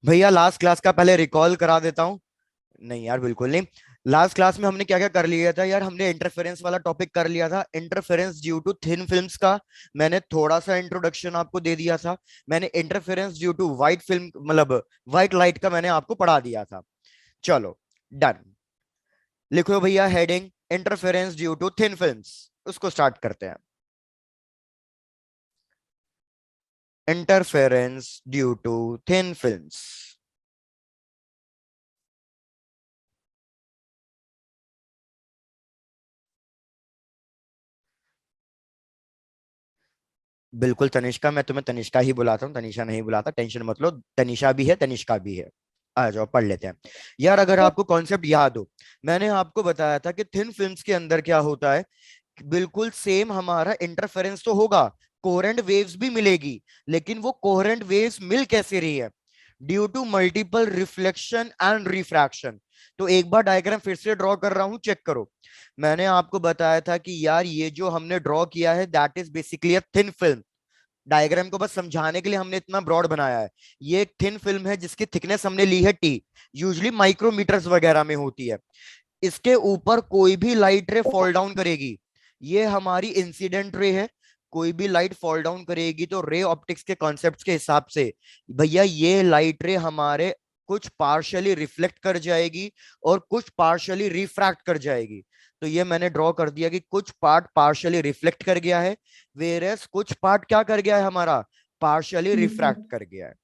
भैया last class का पहले रिकॉल करा देता हूँ। नहीं यार, बिल्कुल नहीं। लास्ट क्लास में हमने क्या क्या कर लिया था यार? हमने इंटरफेरेंस वाला टॉपिक कर लिया था, interference due to thin films का। मैंने थोड़ा सा इंट्रोडक्शन आपको दे दिया था। मैंने interference due to white film मतलब वाइट लाइट का मैंने आपको पढ़ा दिया था। चलो, डन। लिखो भैया heading, interference due to thin films. उसको स्टार्ट करते हैं। Interference due to thin films. बिल्कुल तनिष्का, मैं तुम्हें तनिष्का ही बुलाता हूँ, तनिषा नहीं बुलाता, टेंशन मत लो। तनिषा भी है, तनिष्का भी है। आ जाओ पढ़ लेते हैं। यार अगर आपको कॉन्सेप्ट याद हो, मैंने आपको बताया था कि थिन फिल्म्स के अंदर क्या होता है। बिल्कुल सेम हमारा इंटरफेरेंस तो होगा, कोहेरेंट वेव्स भी मिलेगी। लेकिन वो कोहेरेंट वेव्स मिल कैसे रही है? Due to multiple reflection and refraction. तो एक बार डायग्राम फिर से ड्रॉ कर रहा हूं, चेक करो। मैंने आपको बताया था कि यार ये जो हमने ड्रॉ किया है that is basically a thin film. Diagram को बस समझाने के लिए हमने इतना ब्रॉड बनाया है। ये एक थिन फिल्म है जिसकी थिकनेस हमने ली है टी, यूजली माइक्रोमीटर्स वगैरह में होती है। इसके ऊपर कोई भी लाइट रे फॉल डाउन करेगी, ये हमारी इंसिडेंट रे है। कोई भी लाइट फॉल डाउन करेगी तो रे ऑप्टिक्स के कॉन्सेप्ट के हिसाब से भैया ये लाइट रे हमारे कुछ पार्शियली रिफ्लेक्ट कर जाएगी और कुछ पार्शियली रिफ्रैक्ट कर जाएगी। तो ये मैंने ड्रॉ कर दिया कि कुछ पार्ट पार्शियली रिफ्लेक्ट कर गया है, वेरेस कुछ पार्ट क्या कर गया है हमारा, पार्शियली रिफ्रैक्ट कर गया है।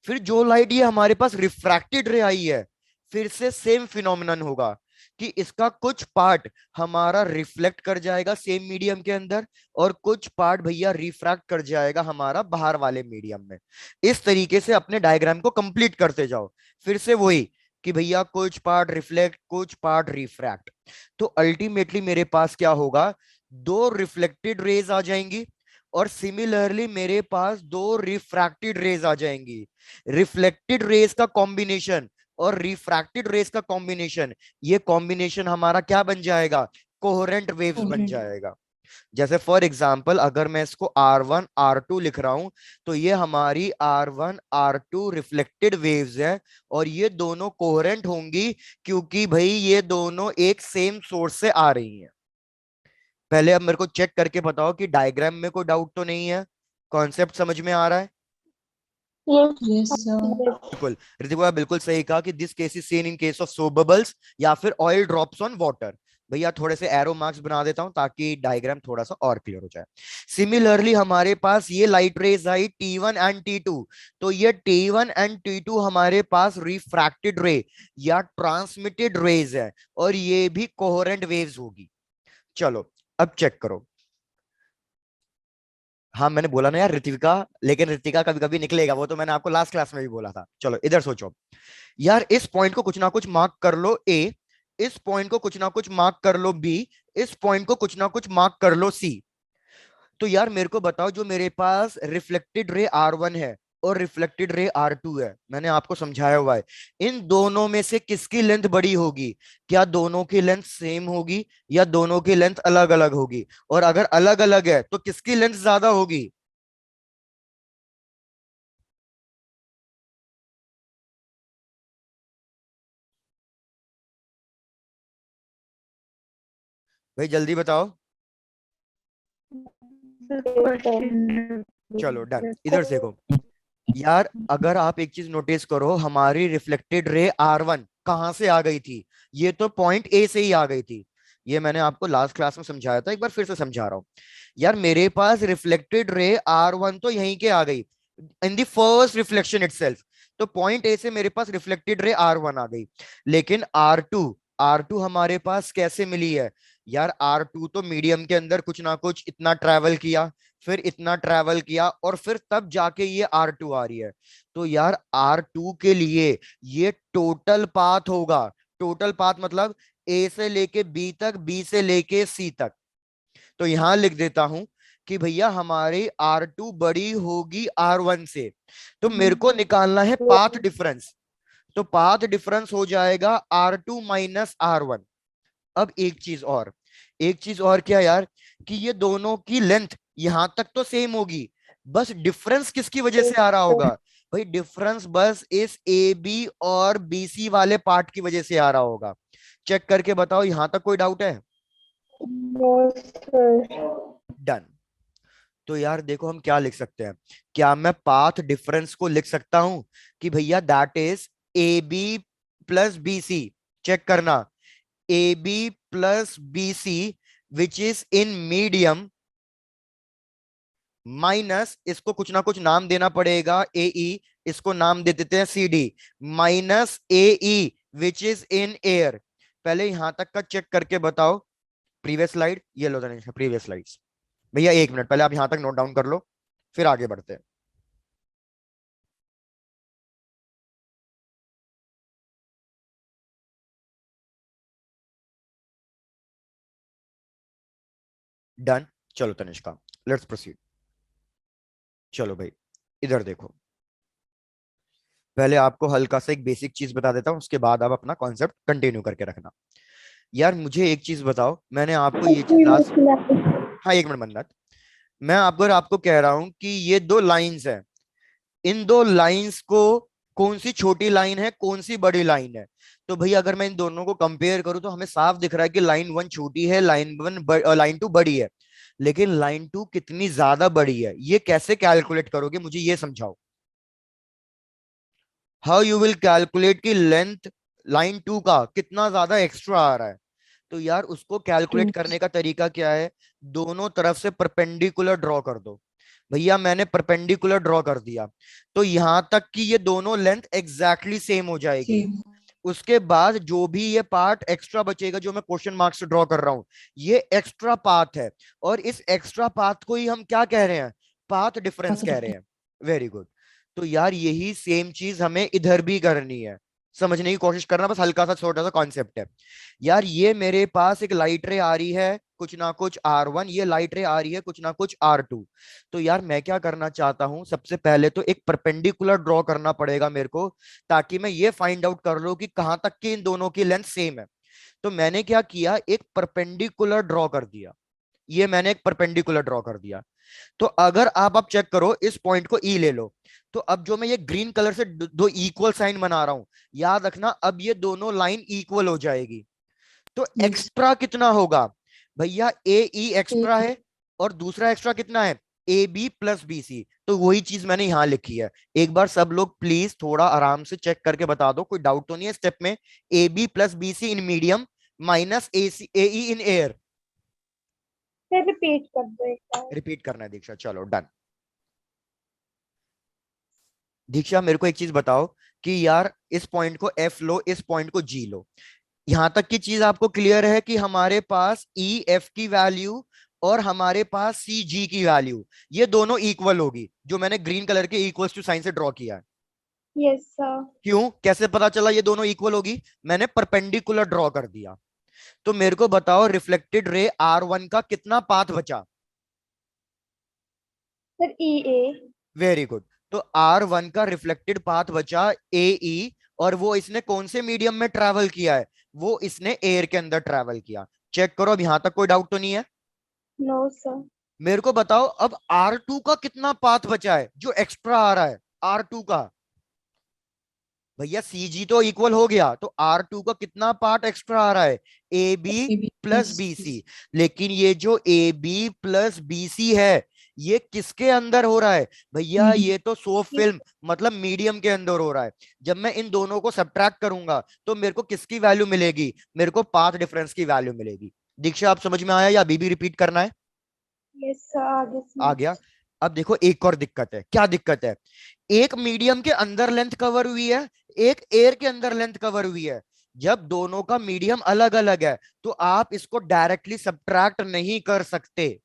फिर जो लाइट ये हमारे पास रिफ्रैक्टेड रे आई है, फिर से सेम फिनोमिनन होगा कि इसका कुछ पार्ट हमारा रिफ्लेक्ट कर जाएगा सेम मीडियम के अंदर, और कुछ पार्ट भैया रिफ्रैक्ट कर जाएगा हमारा बाहर वाले मीडियम में। इस तरीके से अपने डायग्राम को कंप्लीट करते जाओ। फिर से वही कि भैया कुछ पार्ट रिफ्लेक्ट कुछ पार्ट रिफ्रैक्ट। तो अल्टीमेटली मेरे पास क्या होगा, दो रिफ्लेक्टेड रेज आ जाएंगी, और सिमिलरली मेरे पास दो रिफ्रैक्टेड रेज आ जाएंगी। रिफ्लेक्टेड रेज का कॉम्बिनेशन और रिफ्रैक्टेड रेज का कॉम्बिनेशन, ये कॉम्बिनेशन हमारा क्या बन जाएगा, कोहेरेंट वेव्स बन कोहेरेंट। जाएगा। जैसे फॉर एग्जांपल अगर मैं इसको R1 R2 लिख रहा हूं, तो ये हमारी R1 R2 रिफ्लेक्टेड वेव्स है, और ये दोनों कोहेरेंट होंगी क्योंकि भाई ये दोनों एक सेम सोर्स से आ रही हैं। पहले अब मेरे को चेक करके बताओ कि डायग्राम में कोई डाउट तो नहीं है, कॉन्सेप्ट समझ में आ रहा है? Yes sir. बिल्कुल। ऋतिका बिल्कुल सही कहा कि this case is seen in case of soap bubbles या फिर ऑयल ड्रॉप्स ऑन वाटर। भैया थोड़े से एरो मार्क्स बना देता हूं ताकि डायग्राम थोड़ा सा और क्लियर हो जाए। सिमिलरली हमारे पास ये light rays I T1 and T2। तो ये T1 एंड T2 हमारे पास रिफ्रैक्टेड रे या ट्रांसमिटेड रेज है, और ये भी कोहेरेंट वेव्स होगी। चलो अब चेक करो। हाँ मैंने बोला ना यार ऋतिका, लेकिन ऋतिका कभी कभी निकलेगा, वो तो मैंने आपको लास्ट क्लास में भी बोला था। चलो इधर सोचो। यार इस पॉइंट को कुछ ना कुछ मार्क कर लो ए, इस पॉइंट को कुछ ना कुछ मार्क कर लो बी, इस पॉइंट को कुछ ना कुछ मार्क कर लो सी। तो यार मेरे को बताओ, जो मेरे पास रिफ्लेक्टेड रे R1 है और रिफ्लेक्टेड रे R2 है, मैंने आपको समझाया हुआ है, इन दोनों में से किसकी लेंथ बड़ी होगी? क्या दोनों की लेंथ सेम होगी या दोनों की लेंथ अलग अलग होगी? और अगर अलग अलग है तो किसकी लेंथ ज्यादा होगी? भाई जल्दी बताओ। क्वेश्चन। चलो डन, इधर से देखो। यार अगर आप एक चीज नोटिस करो, हमारी रिफ्लेक्टेड रे R1 कहां से आ गई थी? ये तो पॉइंट ए से ही आ गई थी। ये मैंने आपको लास्ट क्लास में समझाया था, एक बार फिर से समझा रहा हूं। यार मेरे पास रिफ्लेक्टेड रे R1 तो यहीं के आ गई, in the first reflection itself. तो पॉइंट ए से मेरे पास रिफ्लेक्टेड रे R1 आ गई। लेकिन R2 हमारे पास कैसे मिली है? यार R2 तो मीडियम के अंदर कुछ ना कुछ इतना ट्रैवल किया, फिर इतना ट्रैवल किया, और फिर तब जाके ये R2 आ रही है। तो यार R2 के लिए ये टोटल पाथ होगा। टोटल पाथ मतलब ए से लेके बी तक, बी से लेके सी तक। तो यहां लिख देता हूं कि भैया हमारी R2 बड़ी होगी R1 से। तो मेरे को निकालना है पाथ डिफरेंस। तो पाथ डिफरेंस हो जाएगा R2 माइनस R1। अब एक चीज और क्या यार, कि ये दोनों की लेंथ यहां तक तो सेम होगी, बस डिफरेंस किसकी वजह से आ रहा होगा? भाई डिफरेंस बस इस ए बी और बी सी वाले पार्ट की वजह से आ रहा होगा। चेक करके बताओ, यहां तक कोई डाउट है? No sir. डन। तो यार देखो हम क्या लिख सकते हैं, क्या मैं पाथ डिफरेंस को लिख सकता हूं कि भैया that is A B plus B C. Check करना, A B plus B C which is in medium minus, इसको कुछ ना कुछ नाम देना पड़ेगा, ए ई, इसको नाम दे देते हैं C D, minus A E which is in air. पहले यहां तक का चेक करके बताओ। प्रीवियस स्लाइड ये लो, प्रीवियस स्लाइड्स। भैया एक मिनट, पहले आप यहां तक नोट डाउन कर लो, फिर आगे बढ़ते हैं। डन। चलो तनिष्का, लेट्स प्रोसीड। चलो भाई, इधर देखो। पहले आपको हल्का सा एक बेसिक चीज बता देता हूं, उसके बाद आप अपना कॉन्सेप्ट कंटिन्यू करके रखना। यार मुझे एक चीज बताओ, मैंने आपको ये चीज लास्ट, हाँ एक मिनट मन्नत, मैं आपको आपको कह रहा हूं कि ये दो लाइंस हैं, इन दो लाइंस को कौन सी छोटी लाइन है कौन सी बड़ी लाइन है? तो भाई अगर मैं इन दोनों को कंपेयर करूं तो हमें साफ दिख रहा है कि लाइन वन छोटी है, लाइन टू बड़ी है। लेकिन लाइन टू कितनी ज्यादा बड़ी है, ये कैसे कैलकुलेट करोगे, मुझे ये समझाओ। हाउ यू विल कैलकुलेट की लेंथ लाइन टू का कितना ज्यादा एक्स्ट्रा आ रहा है? तो यार उसको कैलकुलेट करने का तरीका क्या है, दोनों तरफ से परपेंडिकुलर ड्रॉ कर दो। भैया मैंने परपेंडिकुलर ड्रॉ कर दिया, तो यहां तक कि ये दोनों लेंथ एग्जैक्टली सेम हो जाएगी। सेम। उसके बाद जो भी ये पार्ट एक्स्ट्रा बचेगा, जो मैं क्वेश्चन मार्क से ड्रॉ कर रहा हूं, ये एक्स्ट्रा पाथ है। और इस एक्स्ट्रा पाथ को ही हम क्या कह रहे हैं, पाथ डिफरेंस कह रहे हैं। Very good. तो यार यही सेम चीज हमें इधर भी करनी है, समझने की कोशिश करना, बस हल्का सा छोटा सा कॉन्सेप्ट है। यार ये मेरे पास एक लाइट रे आ रही है कुछ ना कुछ R1, ये लाइट रे आ रही है कुछ ना कुछ R2। तो यार मैं क्या करना चाहता हूं, सबसे पहले तो एक परपेंडिकुलर ड्रॉ करना पड़ेगा मेरे को, ताकि मैं ये फाइंड आउट कर लूं कि कहां तक की इन दोनों की लेंथ सेम है। तो मैंने क्या किया, एक परपेंडिकुलर ड्रॉ कर दिया, ये मैंने एक परपेंडिकुलर ड्रॉ कर दिया। तो अगर आप चेक करो, इस पॉइंट को ई ले लो। तो अब जो मैं ये ग्रीन कलर से दो इक्वल साइन बना रहा हूं, याद रखना अब ये दोनों लाइन इक्वल हो जाएगी। तो यस। एक्स्ट्रा कितना होगा भैया, ए ई एक्स्ट्रा है, और दूसरा एक्स्ट्रा कितना है, A B plus B C. तो वही चीज मैंने यहां लिखी है। एक बार सब लोग प्लीज थोड़ा आराम से चेक करके बता दो, कोई डाउट तो नहीं है स्टेप में? A B plus B C in medium minus A C A E in air. फिर रिपीट कर दो एक बार। रिपीट करना है दीक्षा, चलो डन। दीक्षा मेरे को एक चीज बताओ कि यार इस पॉइंट को एफ लो, इस पॉइंट को जी लो। यहां तक की चीज आपको क्लियर है कि हमारे पास ई एफ की वैल्यू और हमारे पास सी जी की वैल्यू, ये दोनों इक्वल होगी, जो मैंने ग्रीन कलर के इक्वल्स टू साइन से ड्रॉ किया है। Yes sir. क्यों, कैसे पता चला ये दोनों इक्वल होगी? मैंने परपेंडिकुलर ड्रॉ कर दिया। तो मेरे को बताओ रिफ्लेक्टेड रे R1 का कितना पाथ बचा? Sir E A. Very good. तो R1 का रिफ्लेक्टेड पाथ बचा ए ई, और वो इसने कौन से मीडियम में ट्रैवल किया है, वो इसने एयर के अंदर ट्रैवल किया। चेक करो, अब यहां तक कोई डाउट तो नहीं है? No sir. मेरे को बताओ अब R2 का कितना पाथ बचा है जो एक्स्ट्रा आ रहा है, R2 का। भैया सी जी तो इक्वल हो गया, तो R2 का कितना पार्ट एक्स्ट्रा आ रहा है, A B plus B C. लेकिन ये जो A B plus B C है, ये किसके अंदर हो रहा है भैया, ये तो सो फिल्म मतलब मीडियम के अंदर हो रहा है। जब मैं इन दोनों को सब्ट्रैक्ट करूंगा तो मेरे को किसकी वैल्यू मिलेगी, मेरे को पाथ डिफरेंस की वैल्यू मिलेगी। दीक्षा आप समझ में आया या अभी भी रिपीट करना है? यस सर, आगे आ समझ। गया। अब देखो एक और दिक्कत है, क्या दिक्कत है, एक मीडियम के अंदर लेंथ कवर हुई है, एक एयर के अंदर लेंथ कवर हुई है। जब दोनों का मीडियम अलग अलग है तो आप इसको डायरेक्टली सब्ट्रैक्ट नहीं कर सकते,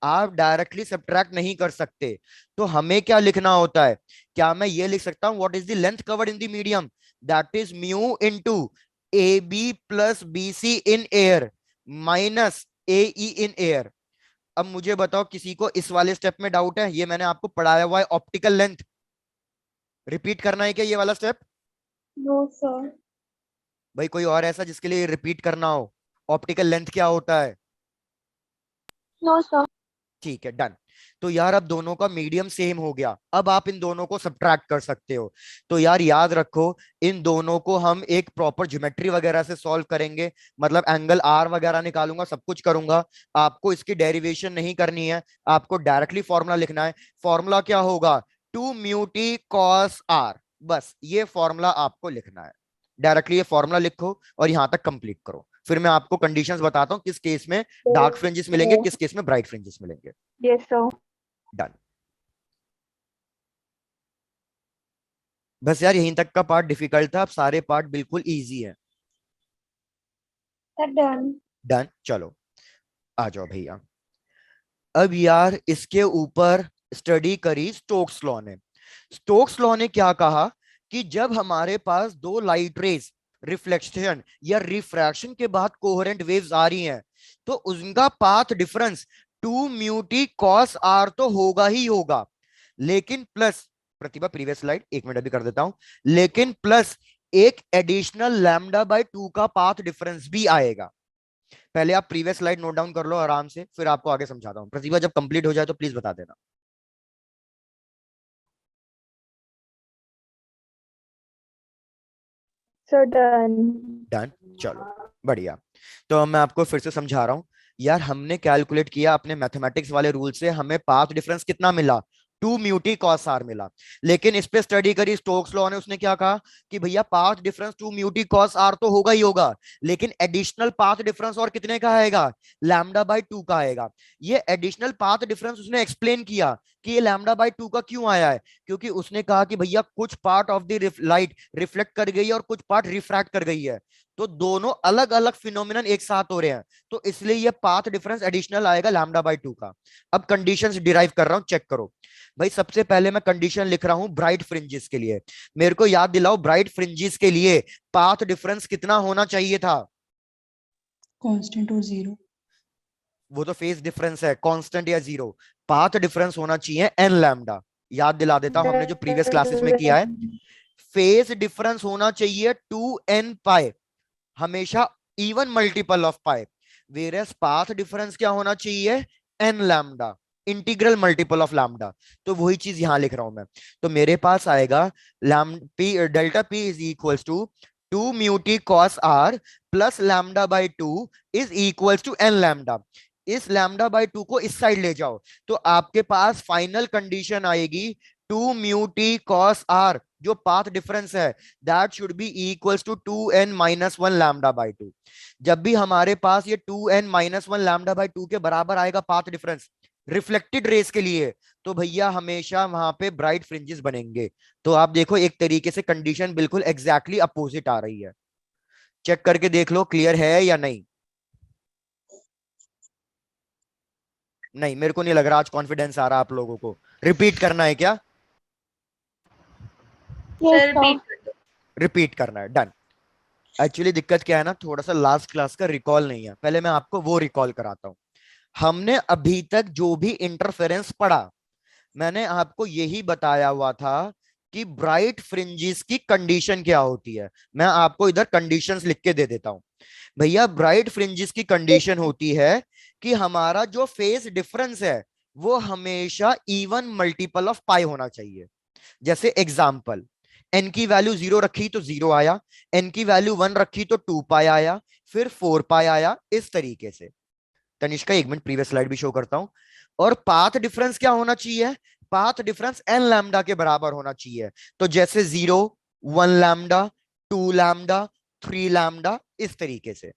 आप डायरेक्टली सब्ट्रैक्ट नहीं कर सकते। तो हमें क्या लिखना होता है, क्या मैं ये लिख सकता हूं, what is the length covered in the medium, that is mu into A B plus B C in air minus A E in air. अब मुझे बताओ किसी को इस वाले स्टेप में डाउट है, ये मैंने आपको पढ़ाया हुआ है ऑप्टिकल लेंथ, रिपीट करना है क्या ये वाला स्टेप? No sir. भाई कोई और ऐसा जिसके लिए रिपीट करना हो, ऑप्टिकल लेंथ क्या होता है? No sir. ठीक है डन। तो यार अब दोनों का मीडियम सेम हो गया, अब आप इन दोनों को सब्ट्रैक्ट कर सकते हो। तो यार याद रखो, इन दोनों को हम एक प्रॉपर ज्योमेट्री वगैरह से सॉल्व करेंगे, मतलब एंगल आर वगैरह निकालूंगा, सब कुछ करूंगा। आपको इसकी डेरिवेशन नहीं करनी है, आपको डायरेक्टली फॉर्मूला लिखना है। फॉर्मूला क्या होगा? 2 μ t cos r, बस ये फॉर्मूला आपको लिखना है। डायरेक्टली ये फॉर्मूला लिखो और यहां तक कंप्लीट करो, फिर मैं आपको कंडीशंस बताता हूं किस केस में डार्क फ्रिंजेस मिलेंगे, किस केस में ब्राइट फ्रिंजेस मिलेंगे। Yes, sir. डन। बस यार यहीं तक का पार्ट डिफिकल्ट था, अब सारे पार्ट बिल्कुल इजी है। Sir, done. डन, चलो आ जाओ भैया। अब यार इसके ऊपर स्टडी करी स्टोक्स लॉ ने। स्टोक्स लॉ ने क्या कहा कि जब हमारे पास दो लाइट रेज रिफ्लेक्शन या रिफ्रैक्शन के बाद कोहेरेंट वेव्स आ रही हैं, तो उनका path difference 2 μ t cos r तो होगा ही होगा, लेकिन प्लस, प्रतिभा प्रीवियस स्लाइड 1 मिनट अभी कर देता हूं, लेकिन प्लस एक एडिशनल λ/2 का पाथ डिफरेंस भी आएगा। पहले आप प्रीवियस स्लाइड नोट डाउन कर लो आराम से, फिर आपको आगे समझाता हूं। प्रतिभा जब कंप्लीट हो जाए तो प्लीज बता देना। Sir, done. डन, चलो बढ़िया। तो मैं आपको फिर से समझा रहा हूं। यार हमने कैलकुलेट किया अपने मैथमेटिक्स वाले रूल से, हमें पाथ डिफरेंस कितना मिला? 2 μ t cos r मिला। लेकिन इस पे स्टडी करी स्टोक्स लॉ ने, उसने क्या कहा कि भैया path difference 2 μ t cos r तो होगा ही होगा, लेकिन एडिशनल पाथ डिफरेंस और कितने का आएगा? λ/2 का आएगा। ये एडिशनल पाथ डिफरेंस उसने एक्सप्लेन किया कि ये λ/2 का क्यों आया है, क्योंकि उसने कहा कि भैया कुछ part of the light reflect कर गई है और कुछ पार्ट रिफ्रैक्ट कर गई है, तो दोनों अलग अलग फिनोमिनन एक साथ हो रहे हैं, तो इसलिए ये पाथ डिफरेंस एडिशनल आएगा λ/2 का। अब कंडीशंस डिराइव कर रहा हूं, चेक करो भाई। सबसे पहले मैं कंडीशन लिख रहा हूं ब्राइट फ्रिंजेस के लिए। मेरे को याद दिलाओ, ब्राइट फ्रिंजेस के लिए पाथ डिफरेंस कितना होना चाहिए था? कांस्टेंट और जीरो। वो तो फेज डिफरेंस है, कांस्टेंट या जीरो। पाथ डिफरेंस होना चाहिए n लैम्डा। याद दिला देता हूं, हमने जो प्रीवियस क्लासेस में किया है। फेज डिफरेंस होना चाहिए 2n पाई, हमेशा even multiple of pi. Whereas path difference क्या होना चाहिए? n lambda, integral multiple of lambda. तो वही चीज यहां लिख रहा हूं मैं। तो मेरे पास आएगा लैम P delta P is equals to 2 μ t cos r plus λ/2 is equals to n lambda. इस λ/2 को इस साइड ले जाओ, तो आपके पास फाइनल कंडीशन आएगी 2 μ t cos r, जो पाथ डिफरेंस है, that should be equals to 2n-1 λ/2। जब भी हमारे पास ये 2n-1 λ/2 के बराबर आएगा पाथ डिफरेंस रिफ्लेक्टेड रेस के लिए, तो भैया हमेशा वहां पे ब्राइट फ्रिंजेस बनेंगे। तो आप देखो एक तरीके से कंडीशन बिल्कुल एग्जैक्टली अपोजिट आ रही है। चेक करके देख लो क्लियर है या नहीं। नहीं, मेरे को नहीं लग रहा आज कॉन्फिडेंस आ रहा आप लोगों को। रिपीट करना है क्या? Yes, sir. रिपीट करना है, डन। एक्चुअली दिक्कत क्या है ना, थोड़ा सा लास्ट क्लास का रिकॉल नहीं है, पहले मैं आपको वो रिकॉल कराता हूँ। हमने अभी तक जो भी इंटरफेरेंस पढ़ा, मैंने आपको यही बताया हुआ था कि ब्राइट फ्रिंजेस की कंडीशन क्या होती है। मैं आपको इधर कंडीशंस लिख के दे देता हूं भैया। ब्राइट फ्रिंजेस की कंडीशन होती है कि हमारा जो फेज डिफरेंस है वो हमेशा इवन मल्टीपल ऑफ पाई होना चाहिए। जैसे एग्जाम्पल, एन की वैल्यू 0 रखी तो 0 आया, एन की वैल्यू 1 रखी तो 2 पाई आया, फिर 4 पाई आया, इस तरीके से। तनिष्का 1 मिनट प्रीवियस स्लाइड भी शो करता हूं। और पाथ डिफरेंस क्या होना चाहिए? पाथ डिफरेंस एन लैम्डा के बराबर होना चाहिए। तो जैसे 0, 1 लैम्डा, 2 लैम्डा, 3 लैम्डा, इस तरीके से।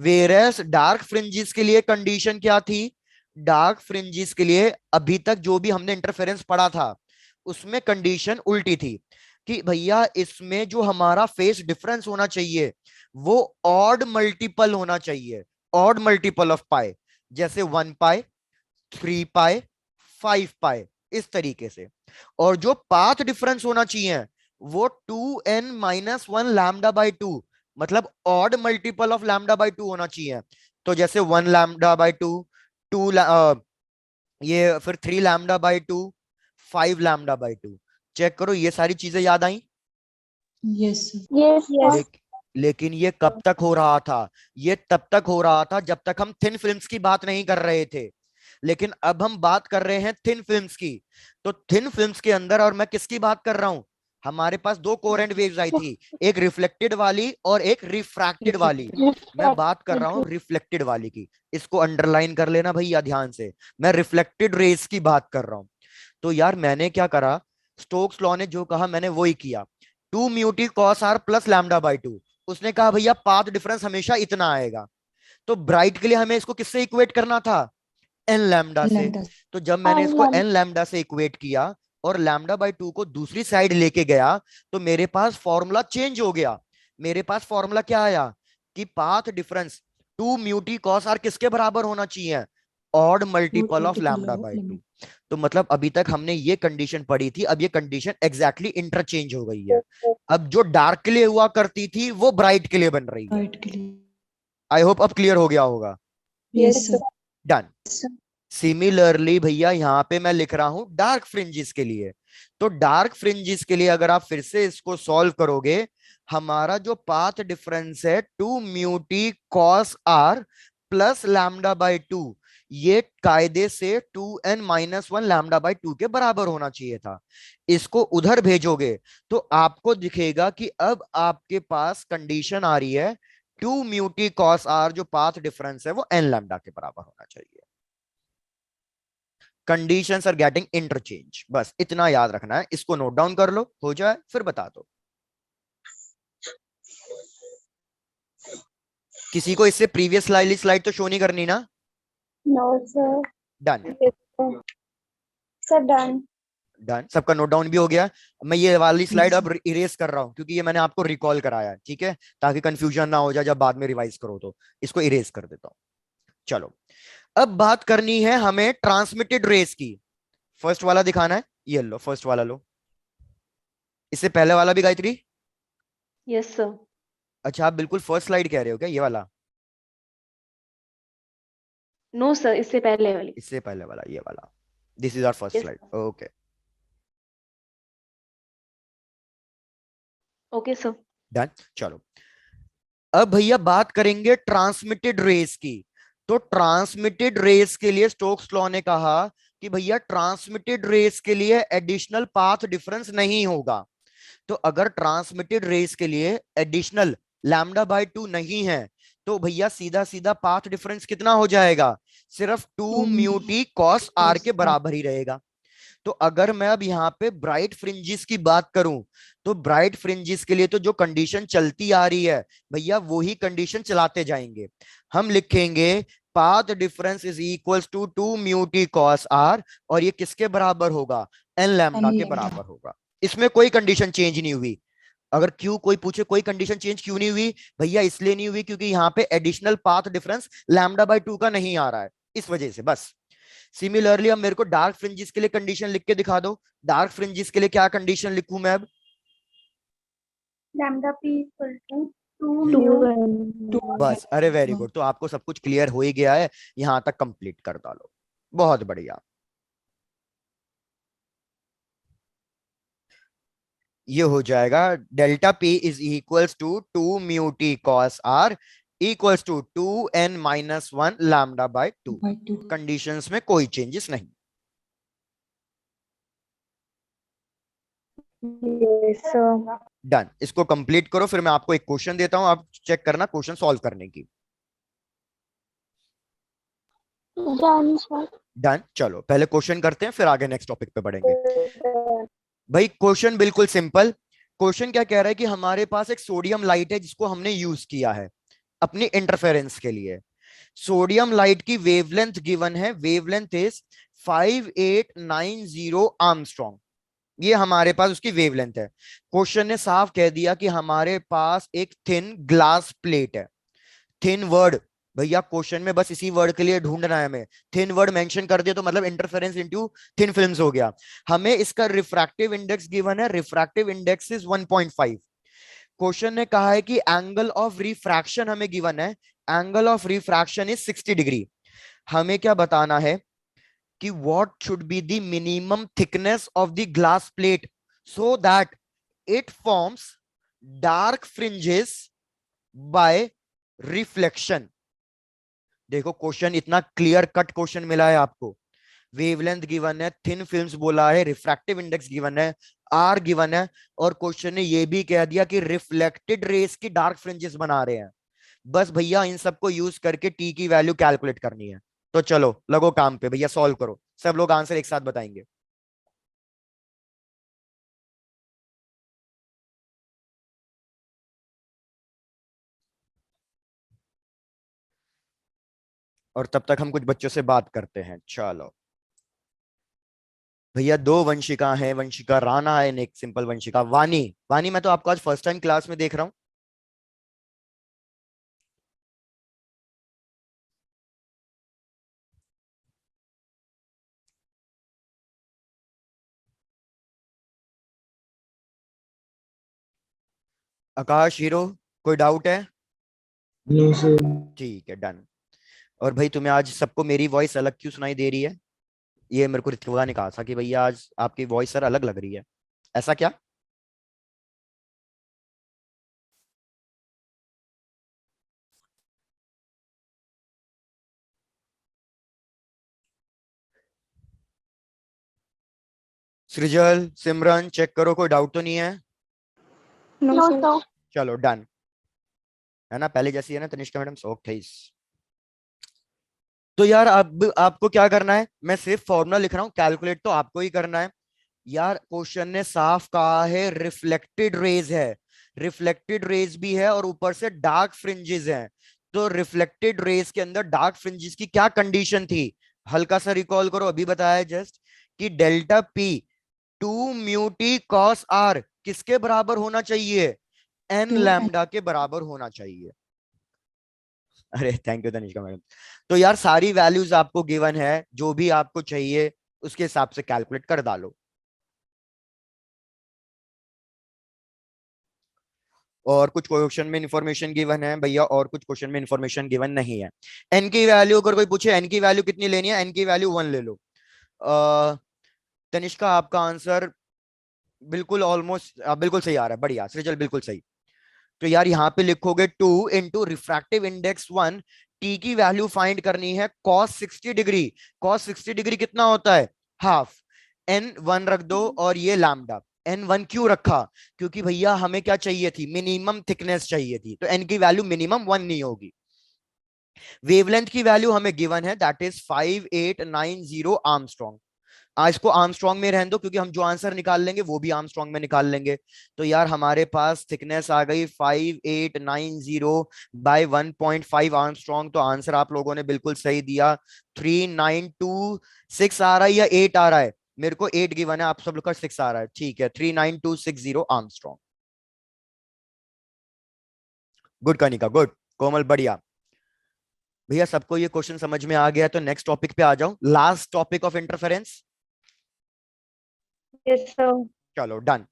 वेरस डार्क फ्रिंजेस के लिए कंडीशन क्या थी? डार्क फ्रिंजेस के लिए अभी तक जो भी हमने इंटरफेरेंस पढ़ा था उसमें कंडीशन उल्टी थी कि भैया इसमें जो हमारा फेस डिफरेंस होना चाहिए वो ऑड मल्टीपल होना चाहिए, ऑड मल्टीपल ऑफ पाई। जैसे 1 पाई, 3 पाई, 5 पाई, इस तरीके से। और जो पाथ डिफरेंस होना चाहिए वो 2n-1 λ/2, मतलब ऑड मल्टीपल ऑफ λ/2 होना चाहिए। तो जैसे 1 λ/2, 2 ये फिर 3 λ/2, 5 λ/2। चेक करो ये सारी चीजें याद आई। यस। Yes, yes. लेकिन ये कब तक हो रहा था? ये तब तक हो रहा था जब तक हम थिन फिल्म्स की बात नहीं कर रहे थे। लेकिन अब हम बात कर रहे हैं थिन फिल्म्स की। तो थिन फिल्म्स के अंदर, और मैं किसकी बात कर रहा हूं, हमारे पास दो कोहेरेंट वेव्स आई थी, एक रिफ्लेक्टेड वाली और एक रिफ्रैक्टेड वाली। मैं बात कर रहा हूं रिफ्लेक्टेड वाली की। इसको अंडरलाइन कर लेना भैया ध्यान से, मैं रिफ्लेक्टेड रेस की बात कर रहा हूं। तो यार मैंने क्या करा, स्टोक्स लॉ ने जो कहा मैंने वही किया, 2 mu t cos r plus lambda by 2। उसने कहा भैया पाथ डिफरेंस हमेशा इतना आएगा। तो ब्राइट के लिए हमें इसको किससे इक्वेट करना था, एन लैम्डा से। लैम्डा। तो जब मैंने इसको एन लैम्डा से इक्वेट किया और लैम्डा बाई 2 को दूसरी साइड लेके गया, तो मेरे पास फॉर्मूला चेंज हो गया। मेरे पास फॉर्मूला क्या आया कि path difference 2 mu t cos r किसके बराबर होना चाहिए, odd multiple of multiple lambda of by 2। Limit. तो मतलब अभी तक हमने ये कंडीशन पढ़ी थी, अब ये कंडीशन एग्जैक्टली इंटरचेंज हो गई है। अब जो डार्क के लिए हुआ करती थी वो ब्राइट के लिए बन रही है। राइट के लिए। आई होप अब क्लियर हो गया होगा। Yes sir. डन। सिमिलरली भैया यहाँ पे मैं लिख रहा हूं डार्क फ्रिंजेस के लिए। तो डार्क फ्रिंजेस के लिए अगर आप फिर से इसको सॉल्व करोगे, हमारा जो पाथ डिफरेंस है 2 mu t cos r plus lambda by 2, ये कायदे से 2n-1 लैम्डा बाई 2 के बराबर होना चाहिए था। इसको उधर भेजोगे तो आपको दिखेगा कि अब आपके पास कंडीशन आ रही है 2 म्यू टी कॉस आर, जो पाथ डिफरेंस है वो n लैम्डा के बराबर होना चाहिए। कंडीशंस आर गेटिंग इंटरचेंज, बस इतना याद रखना है, इसको नोट डाउन कर लो, हो जाए फिर बता दो। किसी को इससे प्रीवियस स्लाइड तो शो नहीं करनी ना। No, sir. Done. Yes, sir. Sir, done. Done, सबका नोट डाउन भी हो गया। मैं ये वाली स्लाइड Yes, अब इरेज कर रहा हूं क्योंकि ये मैंने आपको रिकॉल कराया है, ठीक है, ताकि कंफ्यूजन ना हो जाए जब बाद में रिवाइज करो। तो इसको इरेज कर देता हूं। चलो, अब बात करनी है हमें ट्रांसमिटेड रेस की। फर्स्ट वाला दिखाना है, ये लो फर्स्ट वाला लो। इससे पहले वाला भी गायत्री? Yes, sir. अच्छा, आप बिल्कुल फर्स्ट स्लाइड कह रहे हो क्या, ये वाला? No, sir. इससे पहले वाली. इससे पहले वाला, ये वाला। This is our first Yes. Slide, okay. Okay, sir. Done. चलो, अब भैया बात करेंगे ट्रांसमिटेड रेस की। तो ट्रांसमिटेड रेस के लिए स्टोक्स लॉ ने कहा कि भैया ट्रांसमिटेड रेस के लिए एडिशनल पाथ डिफरेंस नहीं होगा। तो अगर ट्रांसमिटेड रेस के लिए एडिशनल लैम्डा बाय 2 नहीं है, तो भैया सीधा सीधा पाथ डिफरेंस कितना हो जाएगा, सिर्फ 2 म्यू टी कॉस आर के बराबर ही रहेगा। तो अगर मैं अब यहाँ पे ब्राइट फ्रिंजिस की बात करूं, तो ब्राइट फ्रिंजिस के लिए तो जो कंडीशन चलती आ रही है भैया वही कंडीशन चलाते जाएंगे। हम लिखेंगे path difference is equals to 2 mu t cos r, और ये किसके बराबर होगा, एन लैम्डा के लैम्डा। बराबर होगा। इसमें कोई कंडीशन चेंज नहीं हुई। अगर क्यों कोई पूछे कोई कंडीशन चेंज क्यों नहीं हुई, भैया इसलिए नहीं हुई क्योंकि यहाँ पे additional path difference lambda by 2 का नहीं आ रहा है, इस वजह से बस। सिमिलरली अब मेरे को डार्क फ्रिंजेस के लिए कंडीशन लिख के दिखा दो। डार्क फ्रिंजेस के लिए क्या कंडीशन लिखूं मैं अब? Lambda p equal to 2 2 mu. बस, अरे वेरी गुड, तो आपको सब कुछ क्लियर हो ही गया है, यहां तक कंप्लीट कर डालो, बहुत बढ़िया। ये हो जाएगा delta P is equals to 2 mu t cos r equals to 2n-1 lambda by 2। by 2। Conditions में कोई चेंजेस नहीं। Yes, sir. डन, इसको कंप्लीट करो, फिर मैं आपको एक क्वेश्चन देता हूं, आप चेक करना क्वेश्चन सॉल्व करने की। Done, sir. डन, चलो पहले क्वेश्चन करते हैं फिर आगे नेक्स्ट टॉपिक पे बढ़ेंगे। भाई क्वेश्चन बिल्कुल सिंपल। क्वेश्चन क्या कह रहा है कि हमारे पास एक सोडियम लाइट है जिसको हमने यूज किया है अपनी इंटरफेरेंस के लिए। सोडियम लाइट की वेवलेंथ गिवन है, वेवलेंथ इज 5890 आर्मस्ट्रॉन्ग, ये हमारे पास उसकी वेवलेंथ है। क्वेश्चन ने साफ कह दिया कि हमारे पास एक थिन ग्लास प्लेट है। थिन वर्ड भैया क्वेश्चन में बस इसी वर्ड के लिए ढूंढना है हमें, थिन वर्ड मेंशन कर दिया तो मतलब इंटरफेरेंस इनटू थिन फिल्म्स हो गया। हमें इसका रिफ्रैक्टिव इंडेक्स गिवन है, रिफ्रैक्टिव इंडेक्स इज 1.5। क्वेश्चन ने कहा है कि एंगल ऑफ रिफ्रैक्शन हमें गिवन है, angle of refraction is 60 degree. हमें क्या बताना है कि what should be the minimum thickness of the glass plate so that it forms dark fringes bye reflection. देखो क्वेश्चन इतना क्लियर कट क्वेश्चन मिला है आपको। वेवलेंथ गिवन है, थिन फिल्म्स बोला है, रिफ्रैक्टिव इंडेक्स गिवन है, आर गिवन है, और क्वेश्चन ने ये भी कह दिया कि रिफ्लेक्टेड रेस की डार्क फ्रिंजेस बना रहे हैं। बस भैया इन सबको यूज करके टी की वैल्यू कैलकुलेट करनी है। तो चलो लगो काम पे भैया, सॉल्व करो। सब लोग आंसर एक साथ बताएंगे। और तब तक हम कुछ बच्चों से बात करते हैं। चलो भैया, दो वंशिका है, वंशिका राणा है, एक सिंपल वंशिका वानी। वानी मैं तो आपको आज फर्स्ट टाइम क्लास में देख रहा हूं। आकाश, हीरो, कोई डाउट है? No sir. ठीक है, डन। और भाई तुम्हें आज सबको मेरी वॉइस अलग क्यों सुनाई दे रही है? ये मेरे को ऋतिका ने कहा था कि भैया आज आपकी वॉइस सर अलग लग रही है। ऐसा क्या? सृजल, सिमरन, चेक करो, कोई डाउट तो नहीं है? No sir. चलो डन। है ना, पहले जैसी है ना तनिष्का मैडम? ओके। तो यार अब आपको क्या करना है, मैं सिर्फ फॉर्मूला लिख रहा हूँ, कैलकुलेट तो आपको ही करना है। यार क्वेश्चन ने साफ कहा है रिफ्लेक्टेड रेज है, रिफ्लेक्टेड रेज भी है और ऊपर से डार्क फ्रिंजेस हैं। तो रिफ्लेक्टेड रेज के अंदर डार्क फ्रिंजेस की क्या कंडीशन थी? हल्का सा रिकॉल करो, अभी बताया जस्ट कि delta p 2 mu t cos r किसके बराबर होना चाहिए? N 2n। लैम्डा के बराबर होना चाहिए। अरे थैंक यू तनिष्का मैडम। तो यार सारी वैल्यूज आपको गिवन है, जो भी आपको चाहिए उसके हिसाब से कैलकुलेट कर डालो। और कुछ क्वेश्चन में इंफॉर्मेशन गिवन है भैया, और कुछ क्वेश्चन में इंफॉर्मेशन गिवन नहीं है। एन की वैल्यू, अगर कोई पूछे एन की वैल्यू कितनी लेनी है, एन की वैल्यू 1 ले लो। अ, तनिष्का आपका आंसर बिल्कुल ऑलमोस्ट बिल्कुल सही आ रहा है, बढ़िया। सृजल बिल्कुल सही। तो यार यहाँ पे लिखोगे 2 × रिफ्रैक्टिव इंडेक्स 1, टी की वैल्यू फाइंड करनी है cos 60 डिग्री। cos 60 डिग्री कितना होता है? हाफ। n 1 रख दो और ये लैम्डा। n 1 क्यों रखा? क्योंकि भैया हमें क्या चाहिए थी, मिनिमम थिकनेस चाहिए थी, तो n की वैल्यू मिनिमम 1 नहीं होगी। वेवलेंथ की वैल्यू हमें गिवन है, दैट इज 5890 आर्मस्ट्रॉन्ग। आज इसको आर्मस्ट्रॉन्ग में रहने दो, क्योंकि हम जो आंसर निकाल लेंगे वो भी आर्मस्ट्रॉन्ग में निकाल लेंगे। तो यार हमारे पास थिकनेस आ गई 5890/1.5 आर्मस्ट्रॉन्ग। तो आंसर आप लोगों ने बिल्कुल सही दिया। 3926 आ रहा है या 8 आ रहा है? मेरे को 8 गिवन है, आप सब लोग का 6 आ रहा है। ठीक है, 39260 angstrom. Good Kanika, good. Komal बढ़िया। भैया सबको ये क्वेश्चन समझ में आ गया, तो नेक्स्ट टॉपिक पे आ जाओ, last topic of interference. Yes sir. चलो डन।